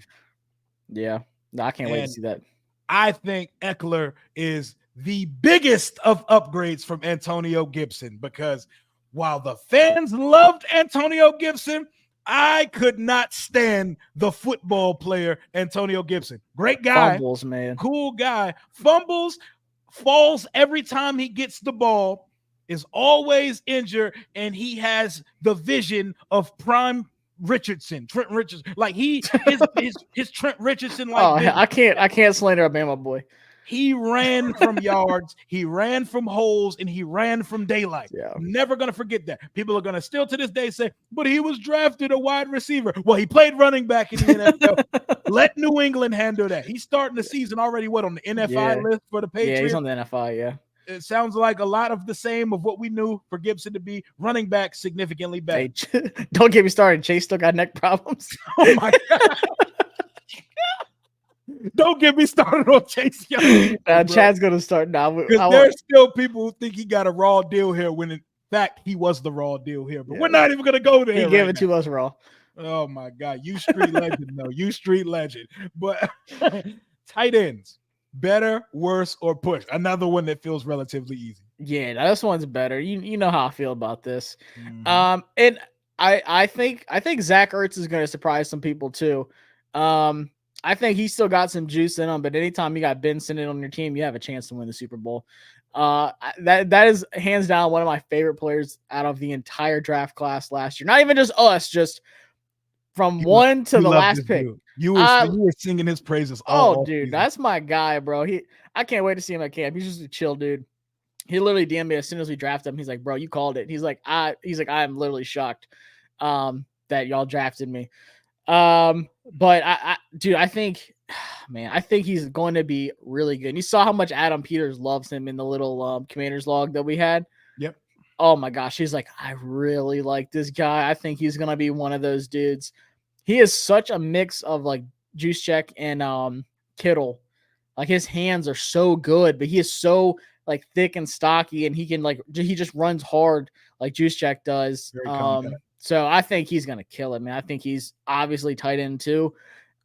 Yeah. No, I can't wait to And see that. I think Eckler is the biggest of upgrades from Antonio Gibson because while the fans loved Antonio Gibson, I could not stand the football player Antonio Gibson. Great guy, Fumbles, man. cool guy, fumbles, falls every time he gets the ball, is always injured, and he has the vision of prime Trent Richardson. Like his Trent Richardson like Oh, I can't slander a Bama boy. he ran from yards, he ran from holes, and he ran from daylight. Yeah. I'm never going to forget that. People are going to still to this day say, but he was drafted a wide receiver. Well, he played running back in the NFL. Let New England handle that. He's starting the season already, on the NFI list for the Patriots? Yeah, he's on the NFI, yeah. It sounds like a lot of the same of what we knew for Gibson to be running back significantly better. Hey, don't get me started. Chase still got neck problems. Oh my God. Don't get me started on Chase Young. Chad's gonna start now. Because there's still people who think he got a raw deal here when in fact he was the raw deal here. But we're not even gonna go there. He gave it to us raw. Oh my God. You street legend, though. You street legend. But tight ends, better, worse, or push? Another one that feels relatively easy. Yeah, this one's better. You know how I feel about this. Mhm. And I think Zach Ertz is gonna surprise some people too. I think he's still got some juice in him, but anytime you got Ben Simmons on your team, you have a chance to win the Super Bowl. That is hands down one of my favorite players out of the entire draft class last year. Not even just us, just from one to You the love last this pick. dude. You were singing his praises all Dude, season. that's my guy, bro. I can't wait to see him at camp. He's just a chill dude. He literally DM'd me as soon as we drafted him. He's like, bro, you called it. He's like, I'm literally shocked that y'all drafted me. But dude, I think he's going to be really good. And you saw how much Adam Peters loves him in the little Commanders log that we had. Yep. Oh my gosh, he's like, I really like this guy. I think he's gonna be one of those dudes. He is such a mix of like Juice Check and Kittle. Like his hands are so good, but he is so like thick and stocky, and he can he just runs hard like Juszczyk does. Very confident. So I think he's gonna kill it, man. I think he's obviously tight end too.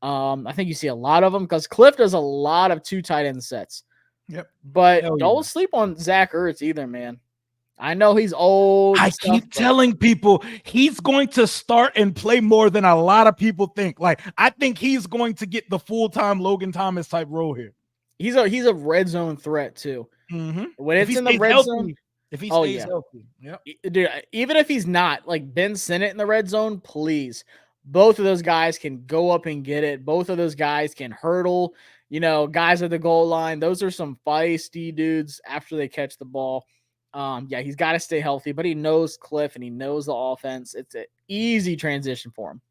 I think you see a lot of them because Cliff does a lot of 2 tight end sets. Yep. But Hell don't yeah. sleep on Zach Ertz either, man. I know he's old. I and stuff, keep but telling people he's going to start and play more than a lot of people think. Like, I think he's going to get the full-time Logan Thomas type role here. he's a red zone threat too. Mm-hmm. When If it's he in the stays red healthy, zone, if he Oh, stays yeah. healthy. Yep. dude, even if he's not, like Ben Sinnott in the red zone, please. Both of those guys can go up and get it. Both of those guys can hurdle, guys at the goal line. Those are some feisty dudes after they catch the ball. Yeah, he's got to stay healthy, but he knows Cliff and he knows the offense. It's an easy transition for him.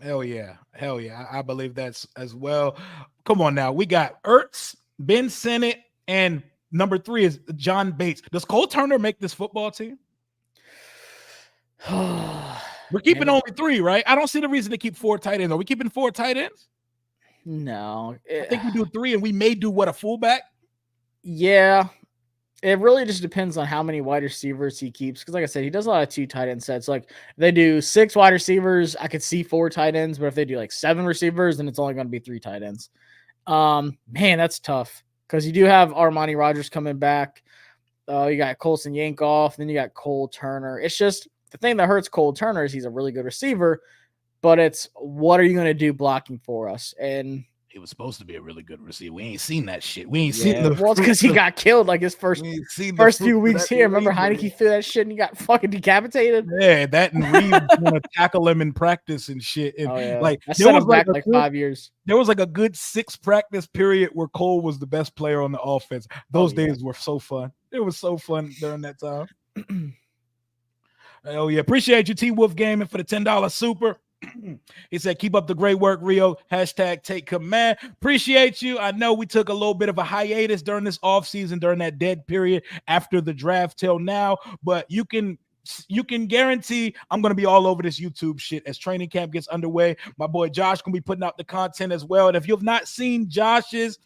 Hell yeah. Hell yeah. I believe that's as well. Come on now. We got Ertz, Ben Sinnott, and number 3 is John Bates. Does Cole Turner make this football team? We're keeping Man. only 3, right? I don't see the reason to keep 4 tight ends. Are we keeping 4 tight ends? No. I think we do 3, and we may do a fullback? Yeah. It really just depends on how many wide receivers he keeps. Because like I said, he does a lot of 2 tight end sets. Like if they do 6 wide receivers, I could see 4 tight ends. But if they do like 7 receivers, then it's only going to be 3 tight ends. Man, that's tough. Because you do have Armani Rogers coming back. You got Colson Yankoff. Then you got Cole Turner. It's just the thing that hurts Cole Turner is he's a really good receiver. But it's what are you going to do blocking for us? And He was supposed to be a really good receiver. We ain't seen that shit. We ain't seen yeah, the well, it's because he got killed like his first we ain't seen the few fruit of weeks that here. Remember labor. Heineke threw that shit and he got fucking decapitated? Yeah, that and Reeves want to tackle him in practice and shit. And Oh yeah, like I there set was him back a like good- 5 years. There was like a good 6 practice period where Cole was the best player on the offense. Those yeah. days were so fun. It was so fun during that time. Oh yeah, appreciate you, T Wolf Gaming, for the $10 super. He said, keep up the great work, Rio. Hashtag take command. Appreciate you. I know we took a little bit of a hiatus during this offseason, during that dead period after the draft till now, but you can guarantee I'm going to be all over this YouTube shit as training camp gets underway. My boy Josh going to be putting out the content as well. And if you've not seen Josh's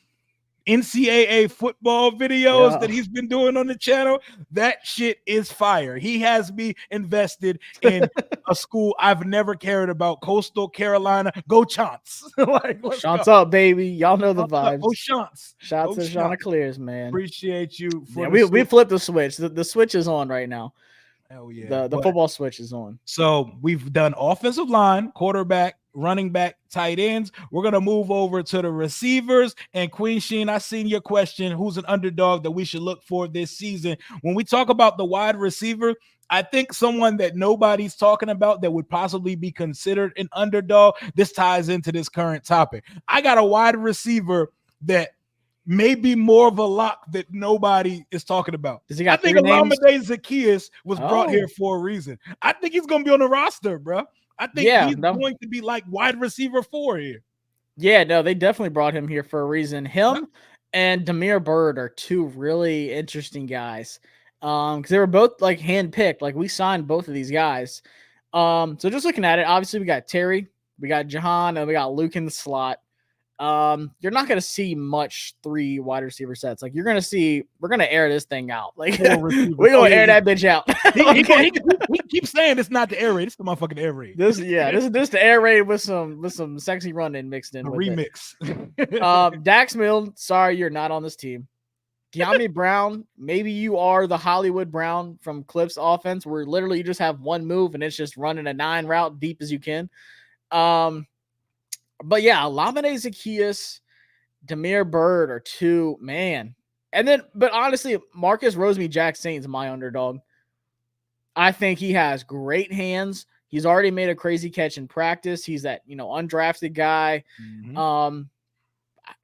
NCAA football videos that he's been doing on the channel, that shit is fire. He has me invested in a school I've never cared about, Coastal Carolina. Go Chance. Like, Shots up, baby. Y'all know the vibes. Go Chance. Shots Go to Shauna Chance. Clears, man. Appreciate you. For Yeah, we flipped the switch. The switch is on right now. Hell yeah. The football switch is on. So we've done offensive line, quarterback, running back, tight ends. We're going to move over to the receivers. And Queen Sheen, I seen your question. Who's an underdog that we should look for this season? When we talk about the wide receiver, I think someone that nobody's talking about that would possibly be considered an underdog, this ties into this current topic. I got a wide receiver that may be more of a lock that nobody is talking about. Does he got I think 3 names? Olamide Zaccheaus was brought Oh. here for a reason. I think he's going to be on the roster, bro. I think he's going to be like wide receiver 4 here. Yeah, no, they definitely brought him here for a reason. Him and Demir Bird are 2 really interesting guys. Because they were both like handpicked. Like we signed both of these guys. So just looking at it, obviously we got Terry, we got Jahan, and we got Luke in the slot. You're not going to see much 3 wide receiver sets. Like we're going to air this thing out. Like we're going to air that bitch out. He keeps saying it's not the air raid. It's the motherfucking air raid. This is the air raid with some sexy running mixed in. A with remix. it. Dax Milne, sorry, you're not on this team. De'Ami Brown, maybe you are the Hollywood Brown from Cliff's offense, where literally you just have one move and it's just running a 9 route deep as you can. But yeah, Olamide Zaccheaus, Demir Bird are 2, man. And then, but honestly, Marcus Rosemy-Jack Saint's my underdog. I think he has great hands. He's already made a crazy catch in practice. He's that, undrafted guy. Mhm.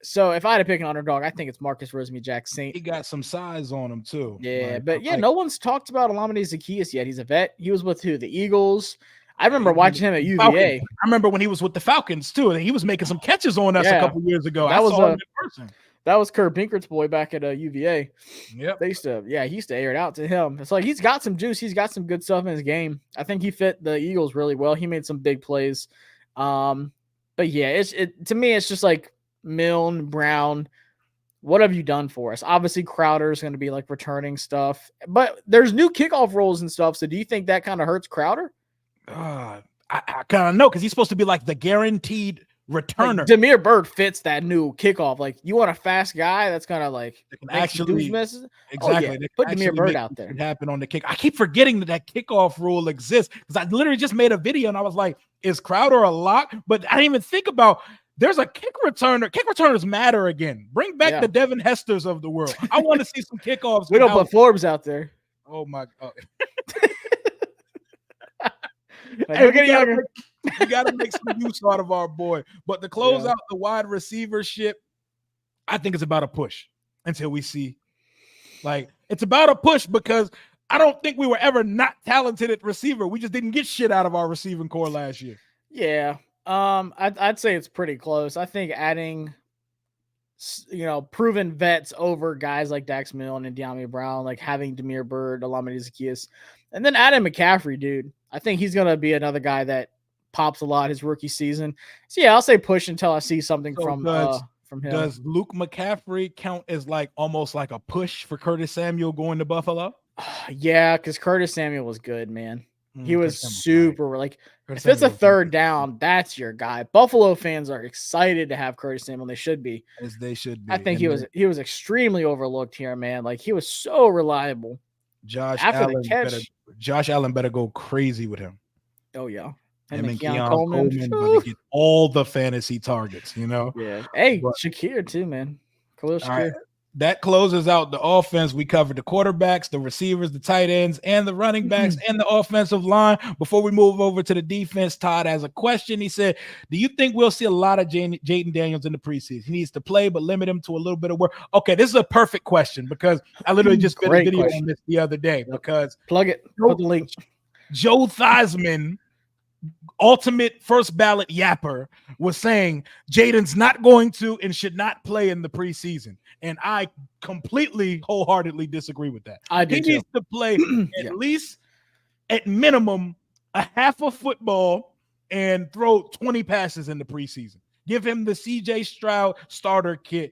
So if I had to pick an underdog, I think it's Marcus Rosemy-Jack Saint. He got some size on him too. Yeah, Like, but yeah, like, no one's talked about Olamide Zaccheaus yet. He's a vet. He was with who? The Eagles. I remember watching him at UVA. Falcons. I remember when he was with the Falcons too, and he was making some catches on us a couple years ago. That I was saw him in person. That was Kurt Binkert's boy back at UVA. Yep. He used to air it out to him. It's like he's got some juice. He's got some good stuff in his game. I think he fit the Eagles really well. He made some big plays. But yeah, to me, it's just like Milne, Brown, what have you done for us? Obviously, Crowder is going to be like returning stuff, but there's new kickoff rules and stuff. So do you think that kind of hurts Crowder? I kind of know because he's supposed to be like the guaranteed returner. Like, Damiere Byrd fits that new kickoff. Like, you want a fast guy that's gonna like actually misses? exactly. Oh, yeah. Put Damiere Byrd out there. Happen on the kick. I keep forgetting that kickoff rule exists because I literally just made a video and I was like, "Is Crowder a lock?" But I didn't even think about. There's a kick returner. Kick returners matter again. Bring back the Devin Hesters of the world. I want to see some kickoffs. We don't put Forbes out there. Oh my god. Hey, we gotta make some use out of our boy. But to close out the wide receivership, I think it's about a push until we see. Like, it's about a push because I don't think we were ever not talented at receiver. We just didn't get shit out of our receiving core last year. Yeah. I'd say it's pretty close. I think adding, proven vets over guys like Dax Milne and De'Ami Brown, like having Damiere Byrd, Olamide Zaccheaus, and then Adam McCaffrey, dude. I think he's gonna be another guy that pops a lot his rookie season. So yeah, I'll say push until I see something from him. Does Luke McCaffrey count as like almost like a push for Curtis Samuel going to Buffalo? Yeah, because Curtis Samuel was good, man. He was super like. If it's a third down, that's your guy. Buffalo fans are excited to have Curtis Samuel. They should be. As they should be. I think he was extremely overlooked here, man. Like, he was so reliable. Josh Allen better go crazy with him. Oh yeah. Him and Keon Coleman get all the fantasy targets, Yeah. Hey, Shakir too, man. Khalil Shakir. Right. That closes out the offense. We covered the quarterbacks, the receivers, the tight ends, and the running backs, and the offensive line. Before we move over to the defense, Todd has a question. He said, do you think we'll see a lot of Jaden Daniels in the preseason? He needs to play, but limit him to a little bit of work. Okay, this is a perfect question because I literally just made a video on this the other day because plug it. Put the link. Joe Theismann, ultimate first ballot yapper, was saying Jaden's not going to and should not play in the preseason. And I completely wholeheartedly disagree with that. I do. He needs to play at least, at minimum, a half of football and throw 20 passes in the preseason. Give him the CJ Stroud starter kit.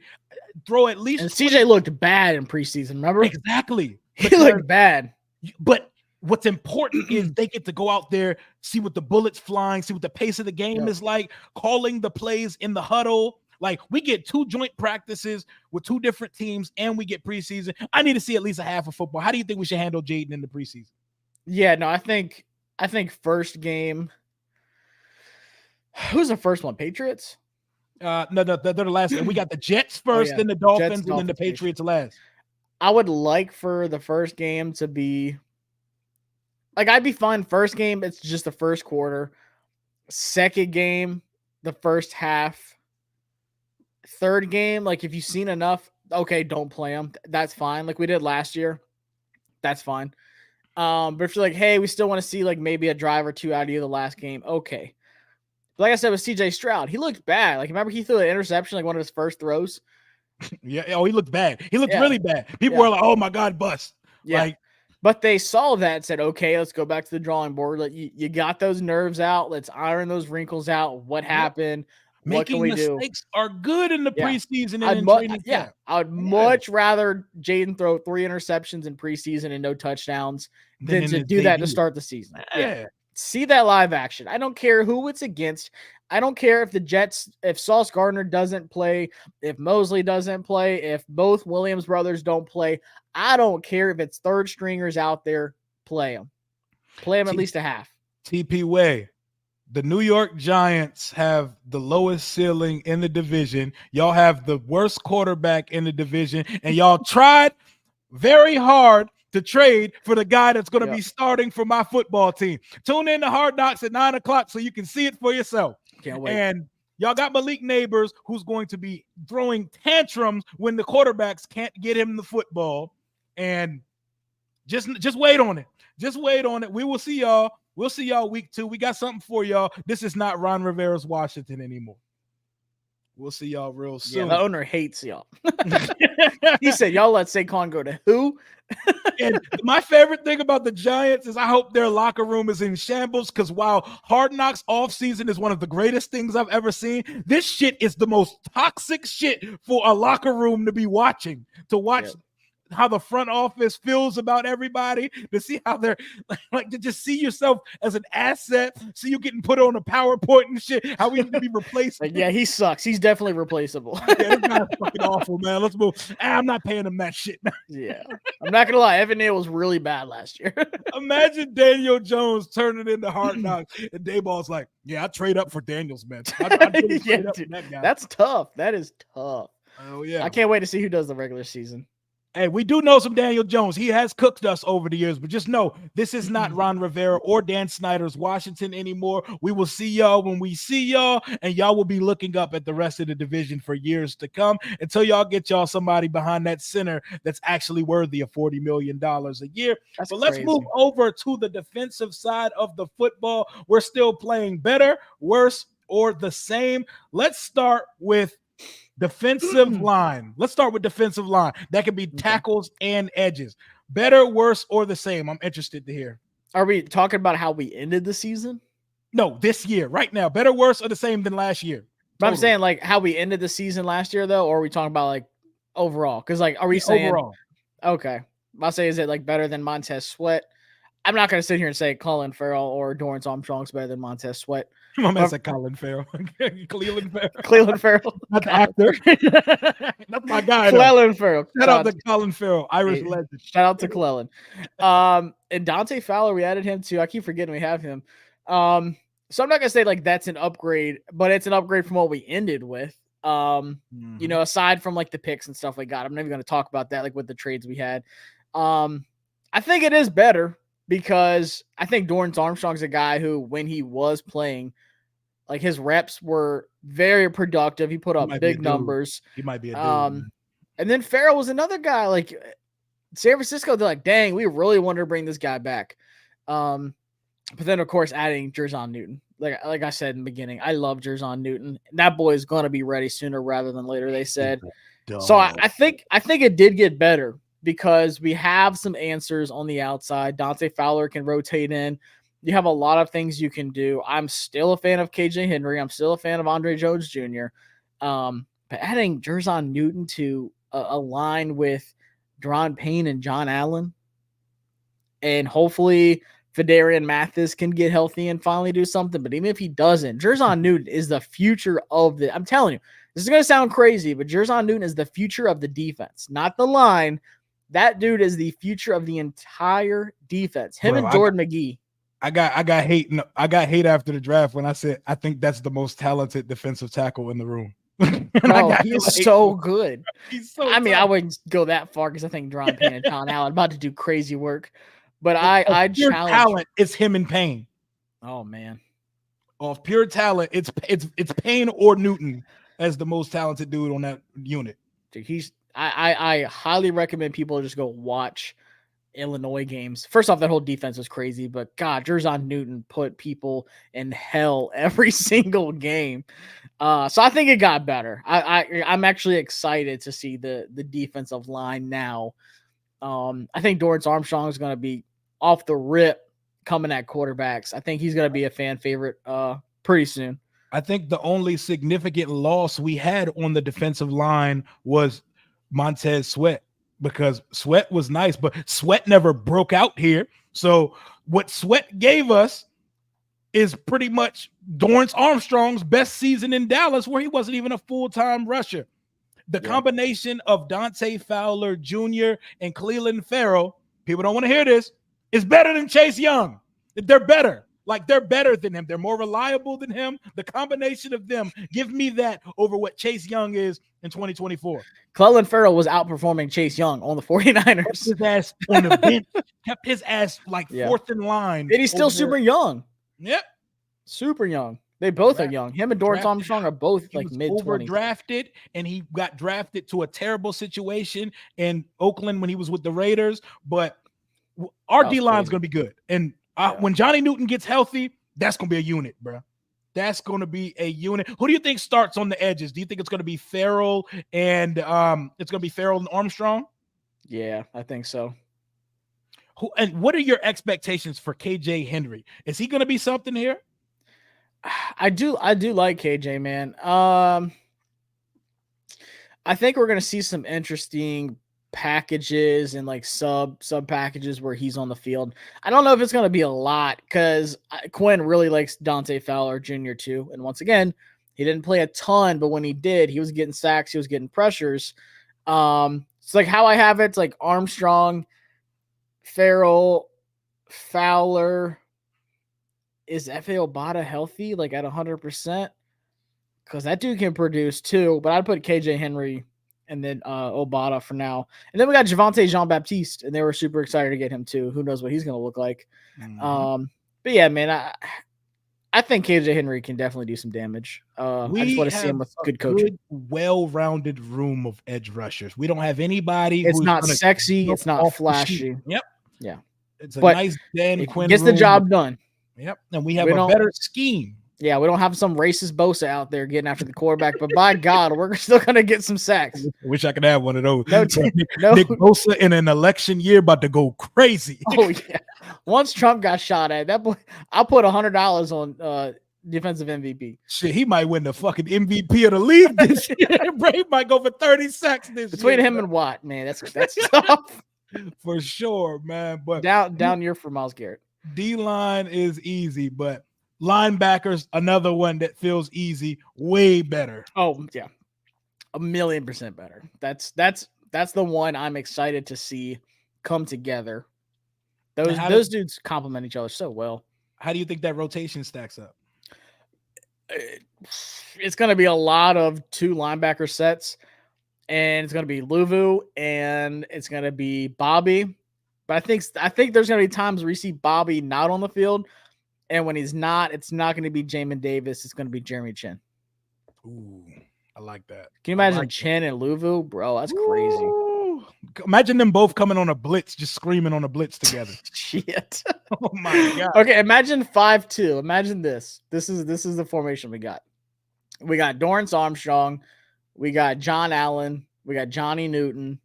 Throw at least. And CJ looked bad in preseason, remember? Exactly. He looked bad. But what's important is they get to go out there, see what the bullets flying, see what the pace of the game is like, calling the plays in the huddle. Like, we get 2 joint practices with 2 different teams, and we get preseason. I need to see at least a half of football. How do you think we should handle Jaden in the preseason? Yeah, no, I think first game. Who's the first one? Patriots? No, they're the last. We got the Jets first, then the Dolphins, and then the Patriots last. I would like for the first game to be like, I'd be fine. First game, it's just the first quarter. Second game, the first half. Third game, like, if you've seen enough, okay, don't play them. That's fine. Like we did last year. That's fine. But if you're like, hey, we still want to see like maybe a drive or 2 out of you the last game, okay. But like I said with CJ Stroud, he looked bad. Like, remember he threw an interception, like one of his first throws? Yeah. Oh, he looked bad. He looked really bad. People were like, oh my God, bust. Yeah. Like, but they saw that and said, okay, let's go back to the drawing board. Like, you got those nerves out. Let's iron those wrinkles out. What happened? What can we do? Mistakes are good in the preseason and in training camp. I'd much rather Jaden throw 3 interceptions in preseason and no touchdowns than to do that to start the season. Yeah. See that live action. I don't care who it's against. I don't care if the Jets, if Sauce Gardner doesn't play, if Mosley doesn't play, if both Williams brothers don't play. I don't care if it's third stringers out there. Play them. Play them at least a half. TP Way. The New York Giants have the lowest ceiling in the division. Y'all have the worst quarterback in the division, and y'all tried very hard to trade for the guy that's going to be starting for my football team. Tune in to Hard Knocks at 9 o'clock so you can see it for yourself. Can't wait. And y'all got Malik Neighbors, who's going to be throwing tantrums when the quarterbacks can't get him the football. And just wait on it. Just wait on it. We will see y'all. We'll see y'all week 2. We got something for y'all. This is not Ron Rivera's Washington anymore. We'll see y'all real soon. Yeah, the owner hates y'all. He said, y'all let Saquon go to who? And my favorite thing about the Giants is I hope their locker room is in shambles, because while Hard Knocks offseason is one of the greatest things I've ever seen, this shit is the most toxic shit for a locker room to be watching. To watch how the front office feels about everybody, to see how they're like to just see yourself as an asset, see you getting put on a PowerPoint and shit, how we need to be replaced. Like, yeah, he sucks. He's definitely replaceable. Yeah, this guy's fucking awful, man. Let's move. I'm not paying him that shit. Yeah. I'm not gonna lie, Evan Neal was really bad last year. Imagine Daniel Jones turning into Hard Knocks, and Dayball's like, "Yeah, I trade up for Daniels, man. I'd really trade up for that guy." That's tough. That is tough. Oh yeah. I can't wait to see who does the regular season. Hey, we do know some Daniel Jones. He has cooked us over the years, but just know this is not Ron Rivera or Dan Snyder's Washington anymore. We will see y'all when we see y'all, and y'all will be looking up at the rest of the division for years to come until y'all get y'all somebody behind that center that's actually worthy of $40 million a year. That's But let's crazy. move over to the defensive side of the football. We're still playing better, worse, or the same. Let's start with defensive line. Let's start with defensive line. That could be tackles and edges. Better, worse, or the same? I'm interested to hear. Are we talking about how we ended the season? No, this year, right now. Better, worse, or the same than last year? But I'm saying like how we ended the season last year, though, or are we talking about like overall? Because like, are we saying overall? Okay, I'll say, is it like better than Montez Sweat? I'm not going to sit here and say Colin Farrell or Dorrance Armstrong's better than Montez Sweat. My man said Colin Farrell. Cleveland Farrell. Cleveland Farrell. Not the actor. That's my guy. Cleveland Farrell. Shout out to Colin Farrell, Irish legend. Shout out to Clellan. And Dante Fowler, we added him too. I keep forgetting we have him. So I'm not gonna say like that's an upgrade, but it's an upgrade from what we ended with. You know, aside from like the picks and stuff we got, I'm never gonna talk about that, like with the trades we had. I think it is better because I think Dorrance Armstrong's a guy who, when he was playing, like his reps were very productive. He put up big numbers. He might be a dude. And then Farrell was another guy. Like San Francisco, they're like, dang, we really wanted to bring this guy back. But then of course adding Jerzon Newton. Like I said in the beginning, I love Jerzon Newton. That boy is gonna be ready sooner rather than later, they said. So I think it did get better because we have some answers on the outside. Dante Fowler can rotate in. You have a lot of things you can do. I'm still a fan of KJ Henry. I'm still a fan of Andre Jones Jr. But adding Jerzon Newton to a line with Deron Payne and John Allen, and hopefully Fedarian Mathis can get healthy and finally do something. But even if he doesn't, Jerzon Newton is the future of the – I'm telling you, this is going to sound crazy, but Jerzon Newton is the future of the defense, not the line. That dude is the future of the entire defense. Him and Jordan McGee. I got hate. No, I got hate after the draft when I said I think that's the most talented defensive tackle in the room. Bro, he is so good. He's so I mean, I wouldn't go that far because I think Deron Payne and John Allen about to do crazy work. But I challenge talent. It's him and Payne. Oh man, off pure talent, it's Payne or Newton as the most talented dude on that unit. Dude, I highly recommend people just go watch Illinois games. First off, that whole defense was crazy, but God, Jerzon Newton put people in hell every single game. So I think it got better. I'm actually excited to see the defensive line now. I think Dorrance Armstrong is going to be off the rip coming at quarterbacks. I think he's going to be a fan favorite pretty soon. I think the only significant loss we had on the defensive line was Montez Sweat, because Sweat was nice, but Sweat never broke out here. So what Sweat gave us is pretty much Dorrance Armstrong's best season in Dallas, where he wasn't even a full-time rusher. The combination of Dante Fowler Jr. and Cleveland Farrell, people don't want to hear this, is better than Chase Young. They're better. Like, they're better than him. They're more reliable than him. The combination of them, give me that over what Chase Young is in 2024. Cleveland Farrell was outperforming Chase Young on the 49ers. Kept his ass on the bench. Kept his ass like fourth in line. And he's still super young. Yep. Super young. They both are young. Him and Dorrance Armstrong are both like mid-20s. Overdrafted, and he got drafted to a terrible situation in Oakland when he was with the Raiders. But our D-line is going to be good. And when Johnny Newton gets healthy, that's going to be a unit, bro. That's going to be a unit. Who do you think starts on the edges? Do you think it's going to be Farrell and Armstrong? Yeah, I think so. And what are your expectations for KJ Henry? Is he going to be something here? I do like KJ, man. I think we're going to see some interesting packages and like sub packages where he's on the field. I don't know if it's going to be a lot because Quinn really likes Dante Fowler Jr. too. And once again, he didn't play a ton, but when he did, he was getting sacks, he was getting pressures. It's like how I have it's like Armstrong, Farrell, Fowler. Is F.A. Obata healthy, like at 100%? Because that dude can produce too, but I'd put KJ Henry and then Obata for now. And then we got Javonte Jean-Baptiste, and they were super excited to get him too. Who knows what he's going to look like. Mm-hmm. But yeah, man, I think KJ Henry can definitely do some damage. I just want to see him with good coaching. Well-rounded room of edge rushers. We don't have anybody. It's not sexy. It's not flashy. Yep. Yeah. It's a nice Dan Quinn gets the job done. Yep. And we have a better scheme. Yeah, we don't have some racist Bosa out there getting after the quarterback, but by God, we're still going to get some sacks. I wish I could have one of those. No. Nick Bosa in an election year about to go crazy. Oh, yeah. Once Trump got shot at, that boy, I'll put $100 on defensive MVP. Shit, he might win the fucking MVP of the league this year. He might go for 30 sacks this Between year. him and Watt, man, that's tough. For sure, man. But down year for Myles Garrett. D-line is easy, but linebackers, another one that feels easy, way better. Oh, yeah. 1,000,000% better. That's the one I'm excited to see come together. Those dudes complement each other so well. How do you think that rotation stacks up? It's going to be a lot of 2 linebacker sets, and it's going to be Luvu and it's going to be Bobby. But I think there's going to be times where you see Bobby not on the field, and when he's not, it's not going to be Jamin Davis. It's going to be Jeremy Chin. Ooh, I like that. Can you imagine Chin and Luvu? Bro, that's crazy. Ooh. Imagine them both coming on a blitz, just screaming on a blitz together. Shit. Oh, my God. Okay, imagine 5-2. Imagine this. This is the formation we got. We got Dorrance Armstrong. We got John Allen. We got Johnny Newton,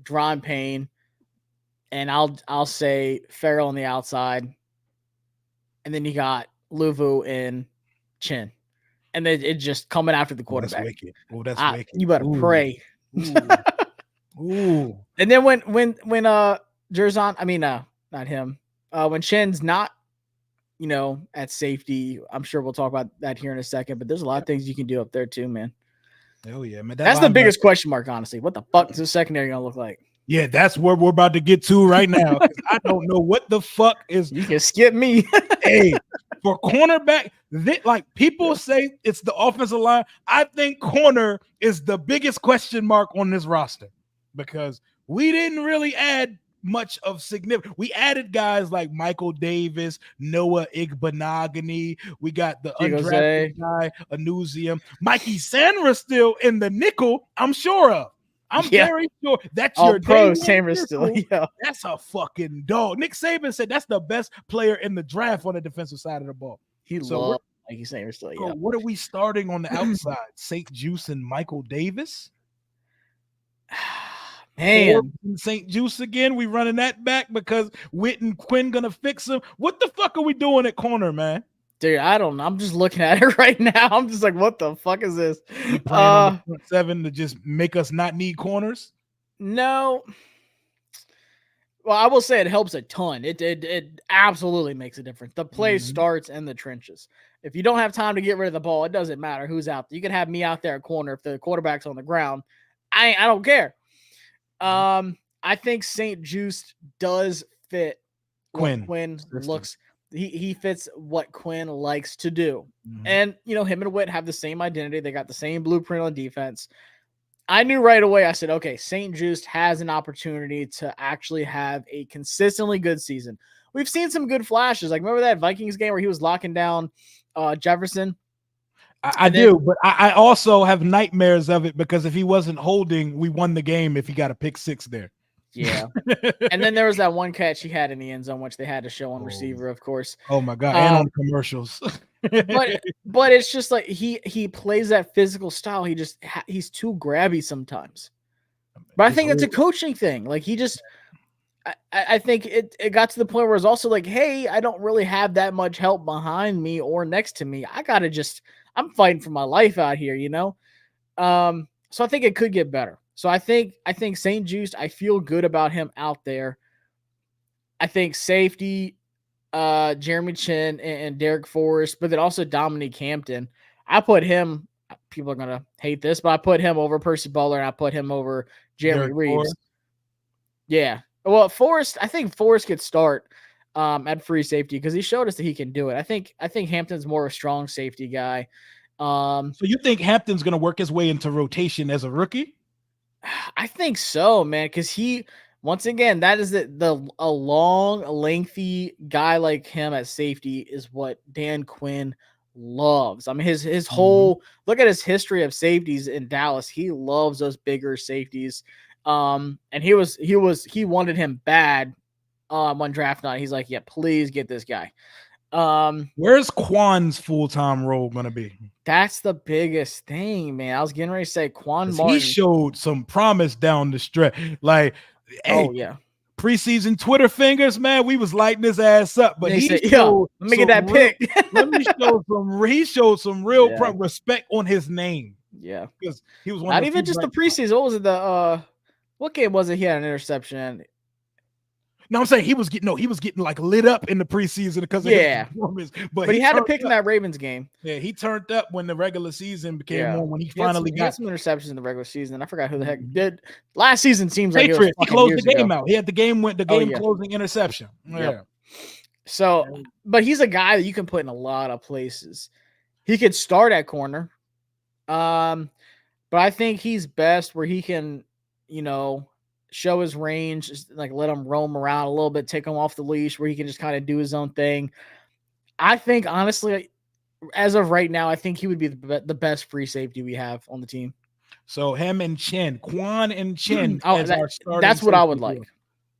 Dron Payne. And I'll say Farrell on the outside. And then you got Luvu and Chin. And then it just coming after the quarterback. That's wicked. Oh, that's wicked. You better pray. Ooh. And then when Jerzon, I mean not him. When Chin's not, at safety, I'm sure we'll talk about that here in a second, but there's a lot of things you can do up there too, man. Oh yeah, man. That's the biggest question mark, honestly. What the fuck is the secondary gonna look like? Yeah, that's where we're about to get to right now. I don't know what the fuck is. You can skip me. Hey, for cornerback, like people say it's the offensive line. I think corner is the biggest question mark on this roster because we didn't really add much of significant. We added guys like Michael Davis, Noah Igbenogany. We got the undrafted guy, Anuzium. Mikey Sandra still in the nickel, I'm sure of. I'm very sure that's your pro Sandra still. Yeah. That's a fucking dog. Nick Saban said that's the best player in the draft on the defensive side of the ball. He loved Mikey Sandra still. Yeah. What are we starting on the outside? St. Juice and Michael Davis? Man, St. Juice again. We running that back because Witt and Quinn gonna fix him. What the fuck are we doing at corner, man? Dude, I don't know. I'm just looking at it right now. I'm just like, what the fuck is this? On the front 7 to just make us not need corners? No. Well, I will say it helps a ton. It absolutely makes a difference. The play starts in the trenches. If you don't have time to get rid of the ball, it doesn't matter who's out there. You can have me out there at corner if the quarterback's on the ground. I don't care. I think St. Juice does fit Quinn. Quinn looks. He fits what Quinn likes to do. And, him and Witt have the same identity. They got the same blueprint on defense. I knew right away, I said, okay, St. Juice has an opportunity to actually have a consistently good season. We've seen some good flashes. Like, remember that Vikings game where he was locking down Jefferson? I do, but I also have nightmares of it because if he wasn't holding, we won the game if he got a pick 6 there. Yeah. And then there was that one catch he had in the end zone, which they had to show on receiver, of course. Oh my God. And on commercials. but it's just like he plays that physical style. He's too grabby sometimes. But I think that's a coaching thing. Like I think it got to the point where it's also like, hey, I don't really have that much help behind me or next to me. I'm fighting for my life out here, you know? So I think it could get better. So I think St. Juice, I feel good about him out there. I think safety, Jeremy Chin and Derek Forrest, but then also Dominique Hampton. I put him, people are gonna hate this, but I put him over Percy Butler and I put him over Jeremy Derek Reeves. Forrest. Yeah. Well, Forrest, I think Forrest could start at free safety because he showed us that he can do it. I think Hampton's more a strong safety guy. So you think Hampton's going to work his way into rotation as a rookie? I think so, man, because once again, that is a long, lengthy guy like him at safety is what Dan Quinn loves. I mean, his whole look at his history of safeties in Dallas. He loves those bigger safeties. And he wanted him bad on draft night. He's like, yeah, please get this guy. Where's Quan's full-time role gonna be? That's the biggest thing, man. I was getting ready to say Quan Martin. He showed some promise down the stretch. Like, hey, oh yeah, preseason Twitter fingers, man. We was lighting his ass up, but he said, let me get that pick. He showed some real respect on his name. Yeah, because he was not even just the preseason. What was it? What game was it? He had an interception. No, I'm saying he was getting like lit up in the preseason because of his performance. But he had to pick in that Ravens game. Yeah, he turned up when the regular season became on. When he finally got some interceptions in the regular season. I forgot who the heck did. Last season seems like Patriots. He closed the game out. He had the game closing interception. Yeah. Yep. So, but he's a guy that you can put in a lot of places. He could start at corner. But I think he's best where he can, show his range, just like let him roam around a little bit, take him off the leash where he can just kind of do his own thing. I think, honestly, as of right now, I think he would be the best free safety we have on the team. So him and Chin, Quan and Chin. That's what I would like.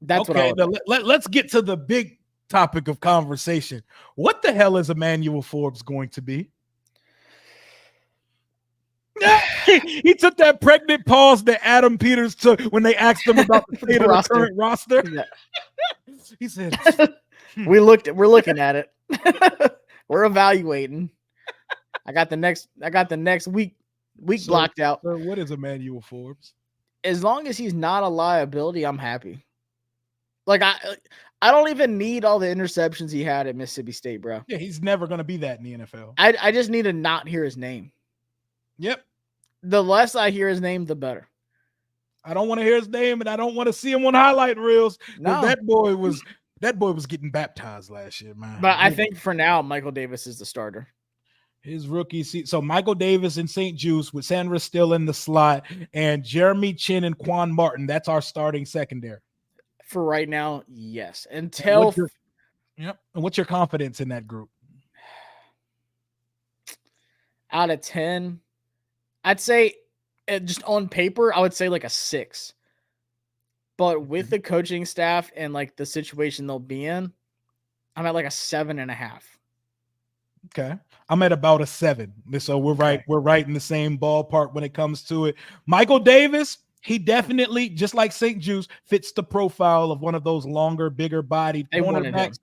That's what I would like. Let's get to the big topic of conversation. What the hell is Emmanuel Forbes going to be? He took that pregnant pause that Adam Peters took when they asked him about the state of the current roster. Yeah. He said, we're looking at it. We're evaluating. I got the next week blocked out. So what is Emmanuel Forbes? As long as he's not a liability, I'm happy. Like I don't even need all the interceptions he had at Mississippi State, bro. Yeah, he's never going to be that in the NFL. I just need to not hear his name. Yep. The less I hear his name, the better. I don't want to hear his name, and I don't want to see him on highlight reels. No, that boy was getting baptized last year, man. But I think for now, Michael Davis is the starter. His rookie season. So Michael Davis and St. Juice with Sandra still in the slot, and Jeremy Chin and Quan Martin. That's our starting secondary. For right now, yes. And what's your confidence in that group? Out of 10, I'd say just on paper, I would say like a 6. But with the coaching staff and like the situation they'll be in, I'm at like a 7.5. Okay. I'm at about a 7. So we're right. We're right in the same ballpark when it comes to it. Michael Davis, he definitely, just like St. Juice, fits the profile of one of those longer, bigger bodied cornerbacks.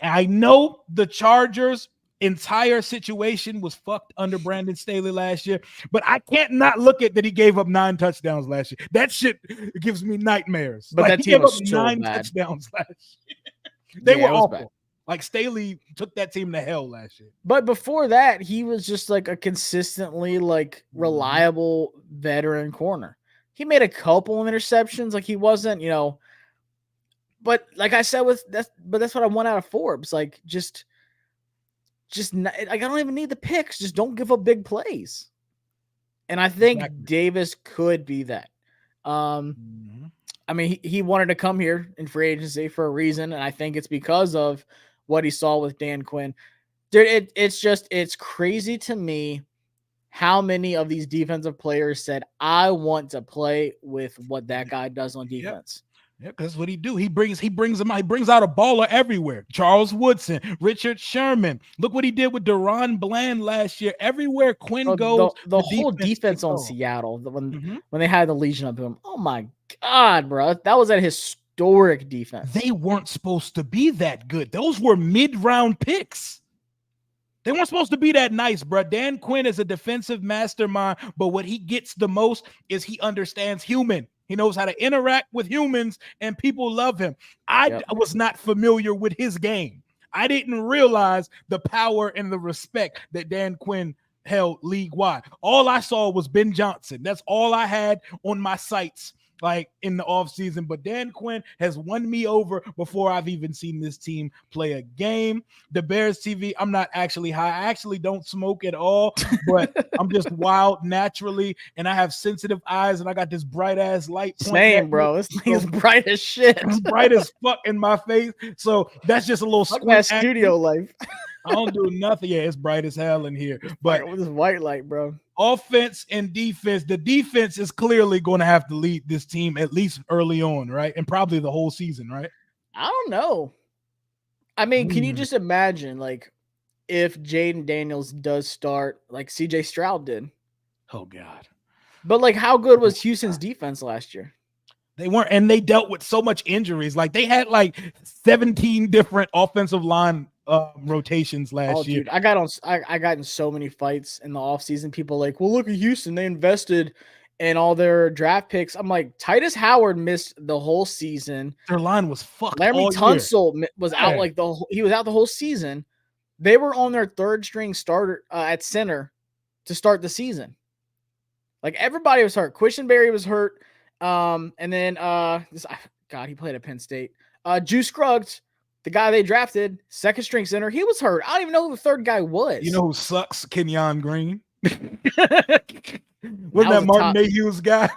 I know the Chargers' entire situation was fucked under Brandon Staley last year, but I can't not look at that he gave up 9 touchdowns last year. That shit gives me nightmares. But that team was so 9 bad. Touchdowns last year. They were awful. Bad. Like Staley took that team to hell last year. But before that, he was just like a consistently like reliable veteran corner. He made a couple of interceptions, like he wasn't, but like I said that's what I want out of Forbes. Like just not, like I don't even need the picks. Just don't give up big plays. And I think Davis could be that. I mean, he wanted to come here in free agency for a reason, and I think it's because of what he saw with Dan Quinn. Dude, it's crazy to me how many of these defensive players said, I want to play with what that guy does on defense. Yeah, because that's what he do. He brings them out. He brings out a baller everywhere. Charles Woodson, Richard Sherman. Look what he did with Deron Bland last year. Everywhere Quinn goes, the whole defense on Seattle, when they had the Legion of him. Oh my God, bro. That was at his historic defense. They weren't supposed to be that good. Those were mid-round picks. They weren't supposed to be that nice, bro. Dan Quinn is a defensive mastermind, but what he gets the most is he understands human. He knows how to interact with humans, and people love him. I was not familiar with his game. I didn't realize the power and the respect that Dan Quinn held league-wide. All I saw was Ben Johnson. That's all I had on my sites like in the offseason. But Dan Quinn has won me over before I've even seen this team play a game. The Bears TV, I'm not actually high. I actually don't smoke at all, but I'm just wild naturally, and I have sensitive eyes, and I got this bright ass light. Same, bro. This thing is bright as shit. It's bright as fuck in my face. So that's just a little studio life. I don't do nothing. Yeah, it's bright as hell in here. But with this white light, bro. Offense and defense. The defense is clearly going to have to lead this team at least early on, right? And probably the whole season, right? I don't know. I mean, can you just imagine, like, if Jaden Daniels does start like CJ Stroud did? Oh, God. But, like, how good was Houston's defense last year? They weren't, and they dealt with so much injuries. Like, they had, like, 17 different offensive line rotations last year. Dude, I got in so many fights in the offseason. People like, well, look at Houston. They invested in all their draft picks. I'm like, Titus Howard missed the whole season. Their line was fucked. Laremy Tunsil was out he was out the whole season. They were on their third string starter at center to start the season. Like, everybody was hurt. Queshenberry was hurt. And then he played at Penn State. Juice Scruggs, the guy they drafted, second string center, he was hurt. I don't even know who the third guy was. You know who sucks? Kenyon Green. Wasn't that Martin Mayhew's guy?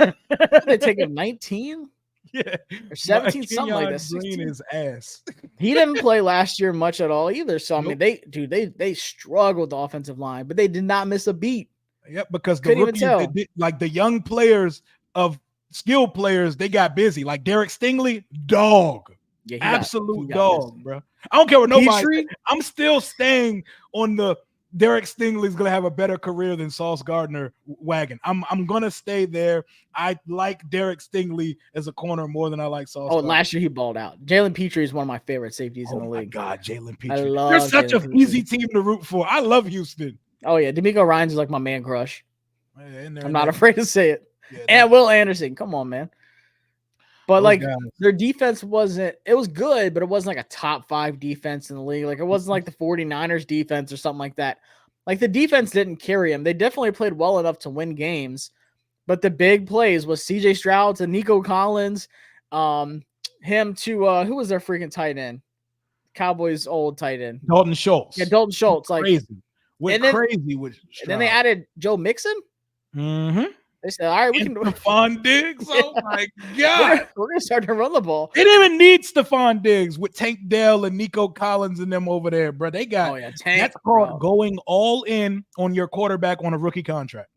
They take him 19? Yeah. Or 17, something like that. Green is ass. He didn't play last year much at all either. So, I mean, they struggled with the offensive line, but they did not miss a beat. Yep, because the rookies, like the young players of skilled players, they got busy. Like Derek Stingley, dog. Yeah, absolute dog, bro. I don't care what nobody. I'm still staying on the Derek Stingley's gonna have a better career than Sauce Gardner wagon. I'm gonna stay there. I like Derek Stingley as a corner more than I like Sauce. Gardner. Last year he balled out. Jalen Petrie is one of my favorite safeties in the league. Oh my God, Jalen Petrie. They're such an easy team to root for. I love Houston. Oh yeah, D'Amico Ryans is like my man crush. I'm not afraid to say it. Yeah, and Will Anderson, come on, man. But like their defense it was good, but it wasn't like a top 5 defense in the league. Like it wasn't like the 49ers defense or something like that. Like the defense didn't carry them. They definitely played well enough to win games, but the big plays was CJ Stroud to Nico Collins, him to who was their freaking tight end? Cowboys old tight end. Dalton Schultz. Yeah, Dalton Schultz. Like crazy. Crazy with Stroud. And then they added Joe Mixon. Mm-hmm. They said, all right, we can do Stephon Diggs. Oh my God. We're gonna start to run the ball. They didn't even need Stephon Diggs with Tank Dell and Nico Collins and them over there, bro. They got Tank, that's called going all in on your quarterback on a rookie contract.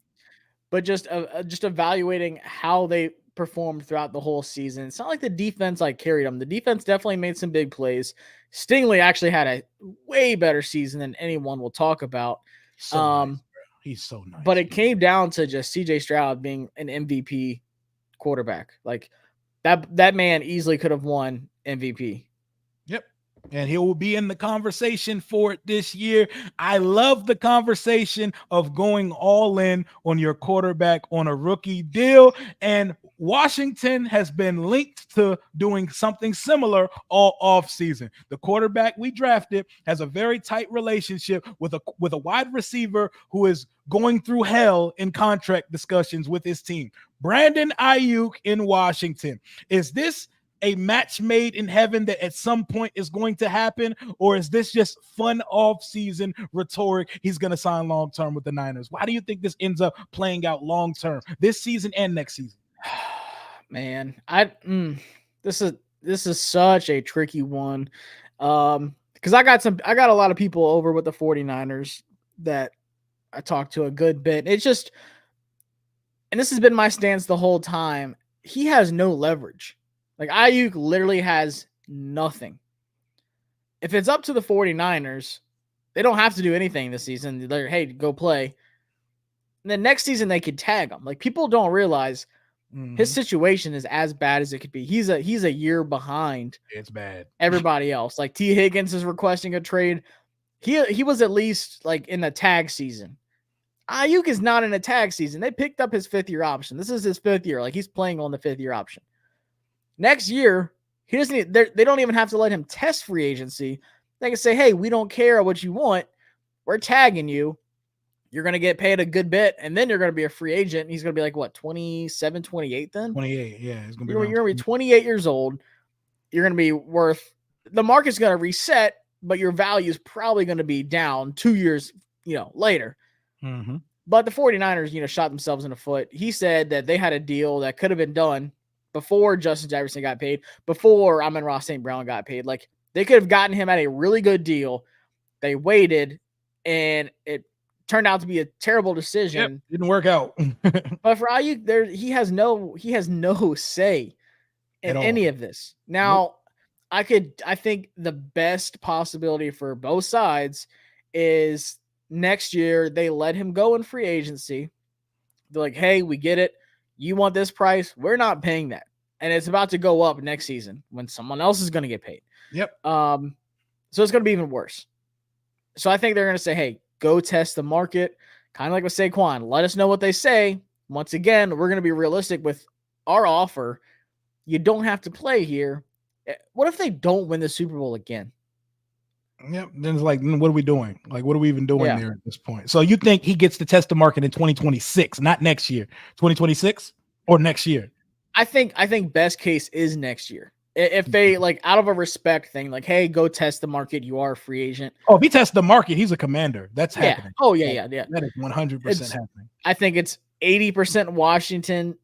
But just evaluating how they performed throughout the whole season. It's not like the defense carried them. The defense definitely made some big plays. Stingley actually had a way better season than anyone will talk about. Nice. He's so nice. But it came down to just CJ Stroud being an MVP quarterback. Like that man easily could have won MVP. Yep. And he will be in the conversation for it this year. I love the conversation of going all in on your quarterback on a rookie deal. And Washington has been linked to doing something similar all offseason. The quarterback we drafted has a very tight relationship with a wide receiver who is going through hell in contract discussions with his team. Brandon Ayuk in Washington. Is this a match made in heaven that at some point is going to happen, or is this just fun off-season rhetoric? He's going to sign long-term with the Niners. Why do you think this ends up playing out long-term this season and next season? Man, this is such a tricky one. Because I got a lot of people over with the 49ers that I talked to a good bit. It's just, and this has been my stance the whole time. He has no leverage. Like Ayuk literally has nothing. If it's up to the 49ers, they don't have to do anything this season. They're, hey, go play. And then next season they could tag him. Like people don't realize His situation is as bad as it could be. He's a year behind. It's bad. Everybody else, like T. Higgins is requesting a trade. He was at least like in the tag season. Ayuk is not in a tag season. They picked up his 5th year option. This is his 5th year. Like he's playing on the 5th year option. Next year, he doesn't. They don't even have to let him test free agency. They can say, "Hey, we don't care what you want. We're tagging you. You're going to get paid a good bit, and then you're going to be a free agent." And he's going to be like, what, 27, 28 then? 28, yeah. It's gonna be you're going to be 28 years old. You're going to be worth – the market's going to reset, but your value is probably going to be down 2 years later. Mm-hmm. But the 49ers, shot themselves in the foot. He said that they had a deal that could have been done before Justin Jefferson got paid, before Amon-Ra St. Brown got paid. Like, they could have gotten him at a really good deal. They waited, and it turned out to be a terrible decision. Yep, didn't work out. But for Ayuk, he has no say in any of this. Now, I think the best possibility for both sides is next year they let him go in free agency. They're like, "Hey, we get it. You want this price? We're not paying that." And it's about to go up next season when someone else is going to get paid. Yep. So it's going to be even worse. So I think they're going to say, "Hey, go test the market." Kind of like with Saquon. Let us know what they say. Once again, we're going to be realistic with our offer. You don't have to play here. What if they don't win the Super Bowl again? Yep. Then it's like, what are we doing? Like, what are we even doing there at this point? So you think he gets to test the market in 2026, not next year, 2026 or next year? I think best case is next year. If they like out of a respect thing, like, "Hey, go test the market. You are a free agent." Oh, if he tests the market, he's a commander. That's happening. Oh, yeah. That is 100% happening. I think it's 80% Washington,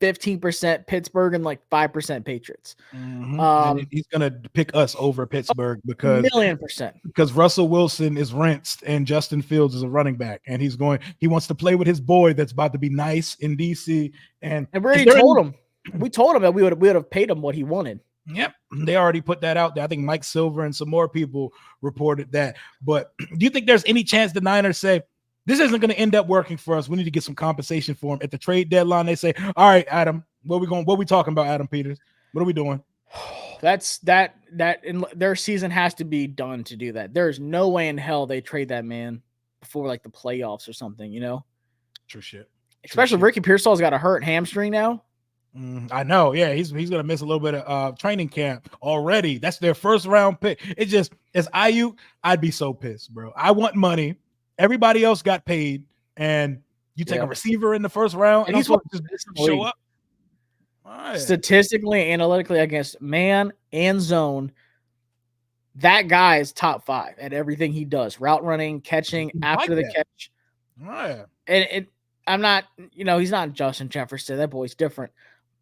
15% Pittsburgh, and like 5% Patriots. And he's gonna pick us over Pittsburgh because 1,000,000%. Because Russell Wilson is rinsed and Justin Fields is a running back, and he wants to play with his boy that's about to be nice in DC. And we already told him. We told him that we would have paid him what he wanted. Yep, they already put that out there. I think Mike Silver and some more people reported that. But do you think there's any chance the Niners say, "This isn't going to end up working for us. We need to get some compensation for him"? At the trade deadline, they say, "All right, Adam, what we talking about, Adam Peters? What are we doing?" That's in their season has to be done to do that. There's no way in hell they trade that man before like the playoffs or something, True shit. Especially Ricky Pearsall's got a hurt hamstring now. I know. Yeah, he's gonna miss a little bit of training camp already. That's their first round pick. It just as Ayuk, I'd be so pissed, bro. I want money. Everybody else got paid, and you take a receiver in the first round, and he's supposed to just show up. Right. Statistically, analytically, against man and zone, that guy is top 5 at everything he does: route running, catching, after the catch. Right. And I'm not, he's not Justin Jefferson. That boy's different.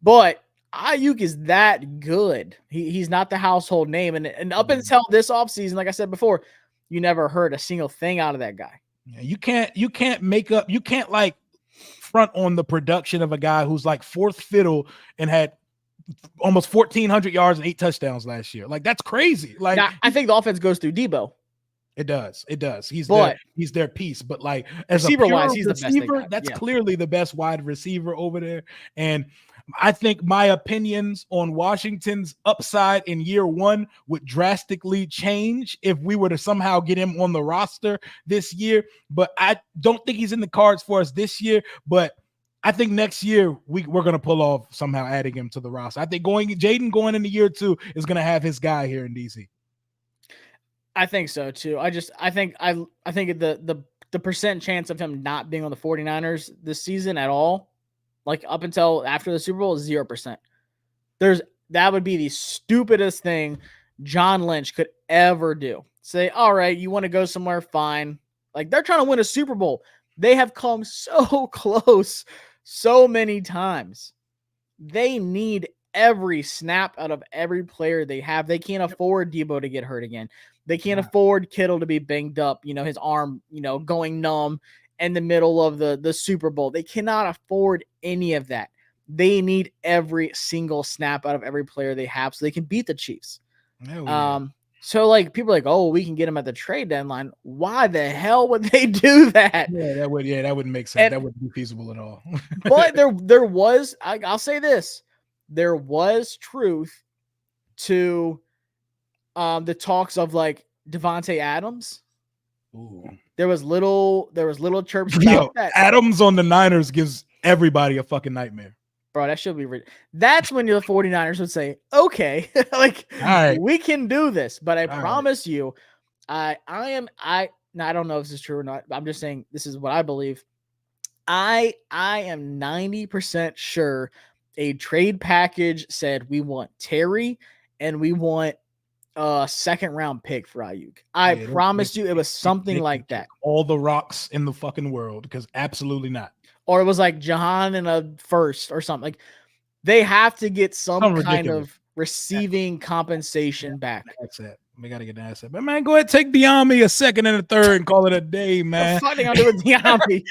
But Ayuk is that good. He's not the household name. And up until this offseason, like I said before, you never heard a single thing out of that guy. Yeah, you can't like front on the production of a guy who's like fourth fiddle and had almost 1,400 yards and 8 touchdowns last year. Like, that's crazy. Like, now, I think the offense goes through Debo. It does. He's their piece. But like, as receiver a pure wise, he's receiver, the best. that's clearly the best wide receiver over there. And I think my opinions on Washington's upside in year 1 would drastically change if we were to somehow get him on the roster this year. But I don't think he's in the cards for us this year. But I think next year we're going to pull off somehow adding him to the roster. I think Jaden going into year 2 is going to have his guy here in DC. I think so too. I think the percent chance of him not being on the 49ers this season at all, like up until after the Super Bowl, is 0%. That would be the stupidest thing John Lynch could ever do. Say, "All right, you want to go somewhere, fine." Like, they're trying to win a Super Bowl. They have come so close so many times. They need every snap out of every player they have. They can't afford Debo to get hurt again. They can't afford Kittle to be banged up, his arm, going numb in the middle of the Super Bowl. They cannot afford any of that. They need every single snap out of every player they have so they can beat the Chiefs. So like people are like, oh, we can get him at the trade deadline. Why the hell would they do that? Yeah, that wouldn't make sense. And- That wouldn't be feasible at all. But there was, I'll say this, there was truth to the talks of like Devontae Adams. Ooh. There was little chirps about Yo, that. Adams on the Niners gives everybody a fucking nightmare. Bro, that should be that's when the 49ers would say, okay, like All right. we can do this. But I All promise you, now I don't know if this is true or not, but I'm just saying this is what I believe. I am 90% sure a trade package said we want Terry and we want a second round pick for Ayuk. I Yeah, promise you it was something like that. All the rocks in the fucking world, because absolutely not. Or it was like Jahan and a first or something. Like they have to get some Something kind ridiculous. of receiving compensation back. Asset. We gotta get an asset. But man, go ahead, take Diami a second and a third and call it a day, man. The fuck they gonna do with Diami?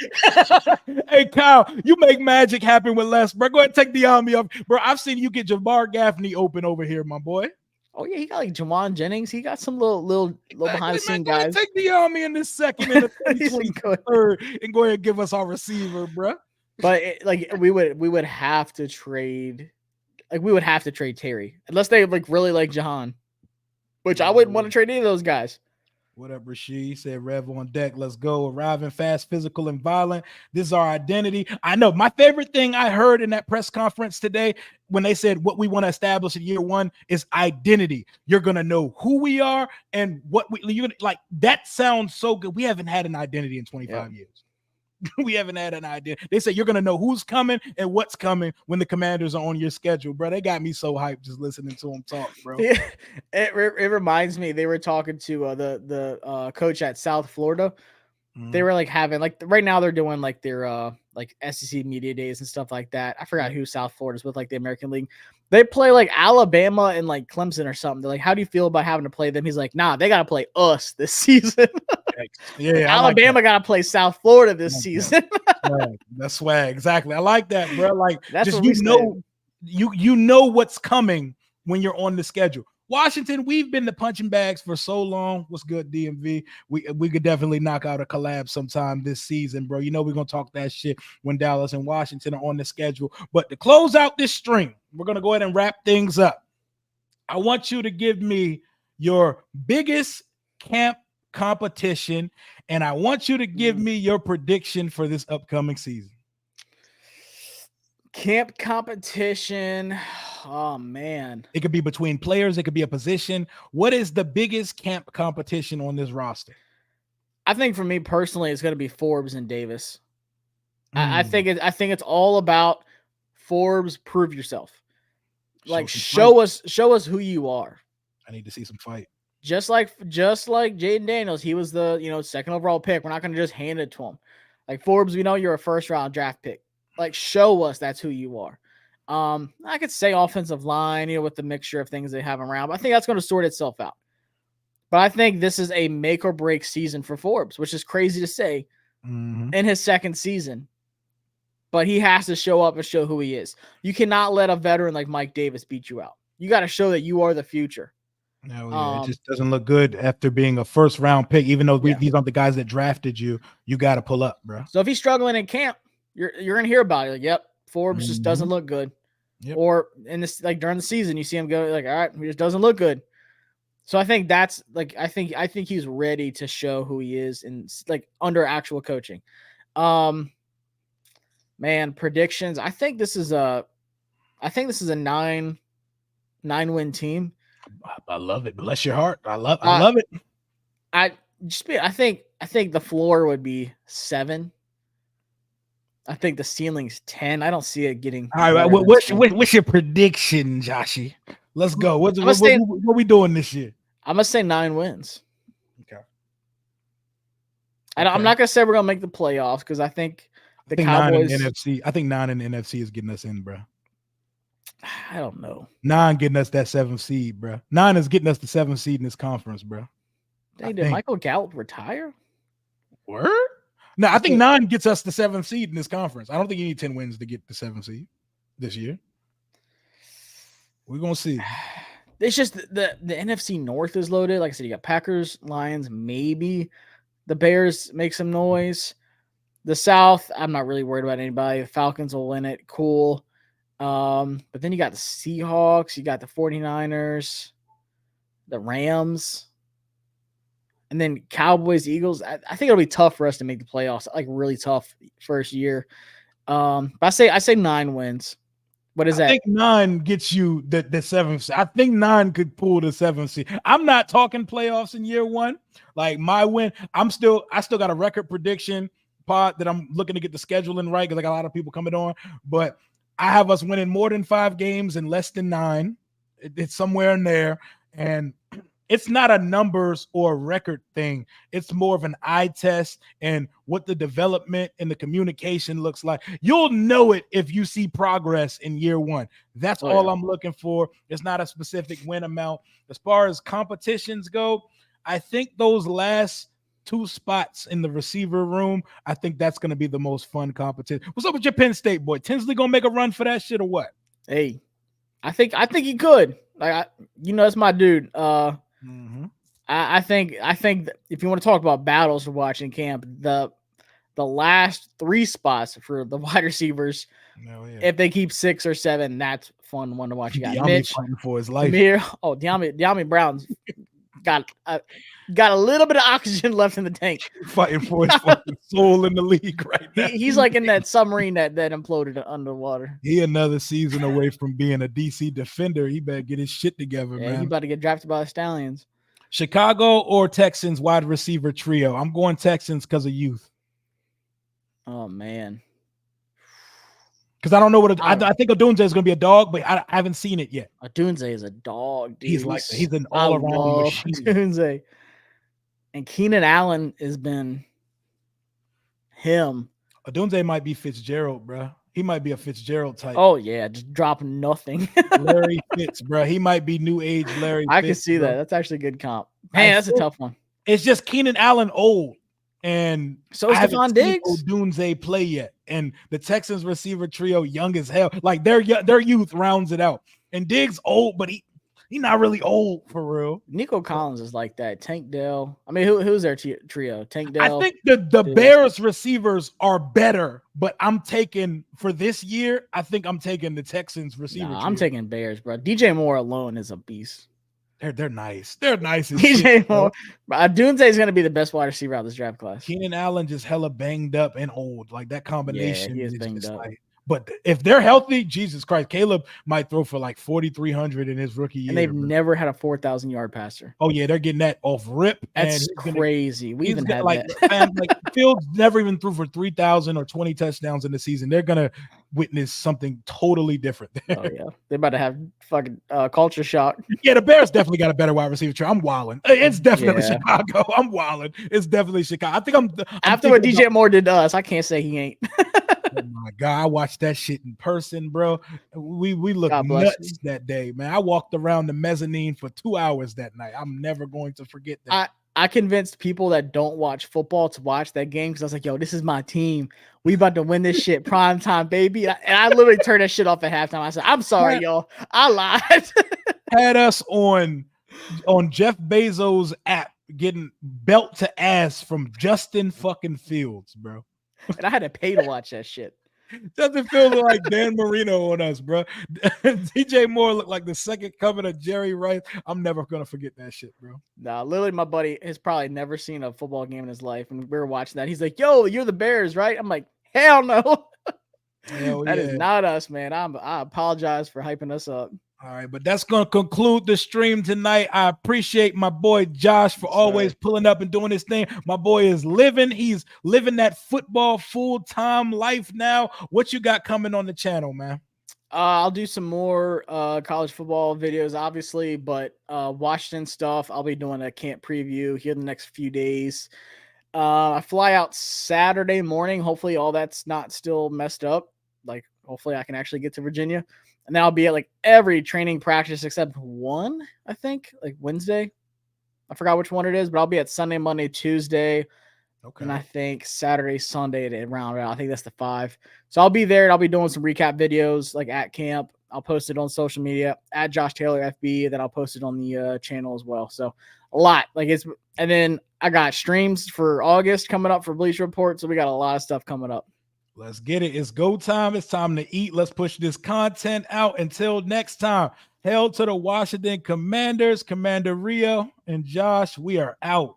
Hey Kyle, you make magic happen with less, bro. Go ahead, take Diami up, bro. I've seen you get Jabbar Gaffney open over here, my boy. Oh yeah, he got like Jawan Jennings. He got some little behind the scene Go ahead, guys. take Diami in this second and the He's good. 2023 and go ahead and give us our receiver, bro. But we would have to trade, like we would have to trade Terry unless they like really like Jahan, which I wouldn't want to trade any of those guys. What up, Rasheed? He said, Rev on deck. Let's go. Arriving fast, physical, and violent. This is our identity. I know my favorite thing I heard in that press conference today when they said what we want to establish in year one is identity. You're going to know who we are and what you're gonna, like. That sounds so good. We haven't had an identity in 25 years. We haven't had an idea. They say you're gonna know who's coming and what's coming when the Commanders are on your schedule, bro. They got me so hyped just listening to them talk, bro. Yeah, it reminds me. They were talking to the coach at South Florida. They were like having like right now they're doing like their like SEC media days and stuff like that. I forgot who South Florida's with, like the American League. They play like Alabama and like Clemson or something. They're like, how do you feel about having to play them? He's like, nah, they gotta play us this season. Yeah, Alabama gotta play South Florida this season. That's swag. Exactly. I like that, bro. Like That's just what you know what's coming when you're on the schedule. Washington, we've been the punching bags for so long. What's good, DMV? We could definitely knock out a collab sometime this season, bro. You know we're gonna talk that shit when Dallas and Washington are on the schedule. But to close out this string, we're gonna go ahead and wrap things up. I want you to give me your biggest camp competition, and I want you to give me your prediction for this upcoming season. Camp competition. Oh man. It could be between players, it could be a position. What is the biggest camp competition on this roster? I think for me personally, it's going to be Forbes and Davis. I think it's all about Forbes. Prove yourself. Like show us who you are. I need to see some fight. Just like Jaden Daniels, he was the second overall pick. We're not going to just hand it to him. Like Forbes, we know you're a first round draft pick. Like show us that's who you are. I could say offensive line, with the mixture of things they have around, but I think that's going to sort itself out. But I think this is a make or break season for Forbes, which is crazy to say in his second season. But he has to show up and show who he is. You cannot let a veteran like Mike Davis beat you out. You got to show that you are the future. No, yeah, it just doesn't look good after being a first round pick. Even though these aren't the guys that drafted you, you got to pull up, bro. So if he's struggling in camp, you're gonna hear about it. Like, yep, Forbes just doesn't look good. Yep. Or in this, like during the season, you see him go like, all right, he just doesn't look good. So I think that's like, I think he's ready to show who he is and like under actual coaching. Man, predictions. I think this is a 9-win team. I love it. Bless your heart. I love it. I think the floor would be 7. I think the ceiling's 10. I don't see it getting. All right. What's your prediction, Joshy? Let's go. What we doing this year? I'm gonna say 9 wins. Okay. I'm not gonna say we're gonna make the playoffs because I think the Cowboys. 9 in the NFC. I think 9 in the NFC is getting us in, bro. I don't know. 9 getting us that 7th seed, bro. 9 is getting us the 7th seed in this conference, bro. Hey, did Michael Gallup retire? Word? No, I think 9 gets us the 7th seed in this conference. I don't think you need 10 wins to get the 7th seed this year. We're gonna see. It's just the NFC North is loaded. Like I said, you got Packers, Lions, maybe the Bears make some noise. The South, I'm not really worried about anybody. The Falcons will win it. Cool. But then you got the Seahawks, you got the 49ers, the Rams, and then Cowboys, Eagles. I think it'll be tough for us to make the playoffs. Like really tough first year. But I say 9 wins. What is that? I think 9 gets you the 7th. I think 9 could pull the 7th seed. I'm not talking playoffs in year 1. Like my win, I still got a record prediction pod that I'm looking to get the scheduling right because I got a lot of people coming on. But I have us winning more than 5 games and less than 9. It's somewhere in there, and it's not a numbers or a record thing. It's more of an eye test and what the development and the communication looks like. You'll know it if you see progress in year 1. That's all I'm looking for. It's not a specific win amount. As far as competitions go, I think those last 2 spots in the receiver room, I think that's going to be the most fun competition. What's up with your Penn State boy? Tinsley going to make a run for that shit or what? Hey, I think he could. Like, that's my dude. I think that if you want to talk about battles for watching camp, the last 3 spots for the wide receivers, if they keep 6 or 7, that's fun one to watch. You got Mitch fighting for his life. De'Ami Brown's got a little bit of oxygen left in the tank, fighting for his fucking soul in the league right now. He's like in that submarine that imploded underwater. He another season away from being a DC defender. He better get his shit together, man. He about to get drafted by the Stallions. Chicago or Texans wide receiver trio? I'm going Texans because of youth. Oh man, because I don't know what I think Odunze is going to be a dog, but I haven't seen it yet. Odunze is a dog, dude. He's an all around machine. Odunze. And Keenan Allen has been him. Odunze might be Fitzgerald, bro. He might be a Fitzgerald type. Oh yeah, just drop nothing. Larry Fitz, bro. He might be new age Larry. I can see that. That's actually a good comp. Man, that's a tough one. It's just Keenan Allen old, and so is Stephon Diggs. Odunze play yet, and the Texans receiver trio young as hell. Like their youth rounds it out. And Diggs old, but he's not really old for real. Nico Collins is like that. Tank Dell. I mean, who's their trio? Tank Dell. I think the Bears receivers are better, but I'm taking for this year. I think I'm taking the Texans receiver. Nah, I'm taking Bears, bro. DJ Moore alone is a beast. They're nice. They're nice. DJ Moore. Odunze is going to be the best wide receiver out of this draft class. Keenan Allen just hella banged up and old. Like that combination. Yeah, he is banged up. But if they're healthy, Jesus Christ, Caleb might throw for like 4,300 in his rookie year. And they've never had a 4,000 yard passer. Oh yeah, they're getting that off rip. That's crazy. We even had like, that. Man, like Fields never even threw for 3,000 or 20 touchdowns in the season. They're gonna witness something totally different. Oh yeah, they're about to have fucking culture shock. Yeah, the Bears definitely got a better wide receiver. I'm wilding. It's definitely Chicago. I'm wilding. It's definitely Chicago. I think I'm after what DJ Moore did to us. I can't say he ain't. Oh my God, I watched that shit in person, bro. We looked nuts that day, man. I walked around the mezzanine for 2 hours that night. I'm never going to forget that. I convinced people that don't watch football to watch that game because I was like, yo, this is my team. We about to win this shit prime time, baby. And I literally turned that shit off at halftime. I said, I'm sorry, y'all. I lied. Had us on Jeff Bezos' app getting belt to ass from Justin fucking Fields, bro. And I had to pay to watch that shit. Doesn't feel like Dan Marino on us, bro. DJ Moore looked like the second coming of Jerry Rice. I'm never gonna forget that shit, bro. Nah, literally, my buddy has probably never seen a football game in his life, and we were watching that. He's like, "Yo, you're the Bears, right?" I'm like, "Hell no, that is not us, man." I apologize for hyping us up. All right, but that's going to conclude the stream tonight. I appreciate my boy Josh for always pulling up and doing his thing. My boy is he's living that football full-time life now. What you got coming on the channel, man? I'll do some more college football videos, obviously, but Washington stuff, I'll be doing a camp preview here in the next few days. I fly out Saturday morning. Hopefully all that's not still messed up. Like, hopefully I can actually get to Virginia. And then I'll be at like every training practice except one, I think, like Wednesday. I forgot which one it is, but I'll be at Sunday, Monday, Tuesday. Okay. And I think Saturday, Sunday to round out. I think that's the 5. So I'll be there and I'll be doing some recap videos like at camp. I'll post it on social media at Josh Taylor FB. Then I'll post it on the channel as well. So a lot and then I got streams for August coming up for Bleacher Report. So we got a lot of stuff coming up. Let's get it. It's go time. It's time to eat. Let's push this content out. Until next time, hail to the Washington Commanders, Commander Rio and Josh. We are out.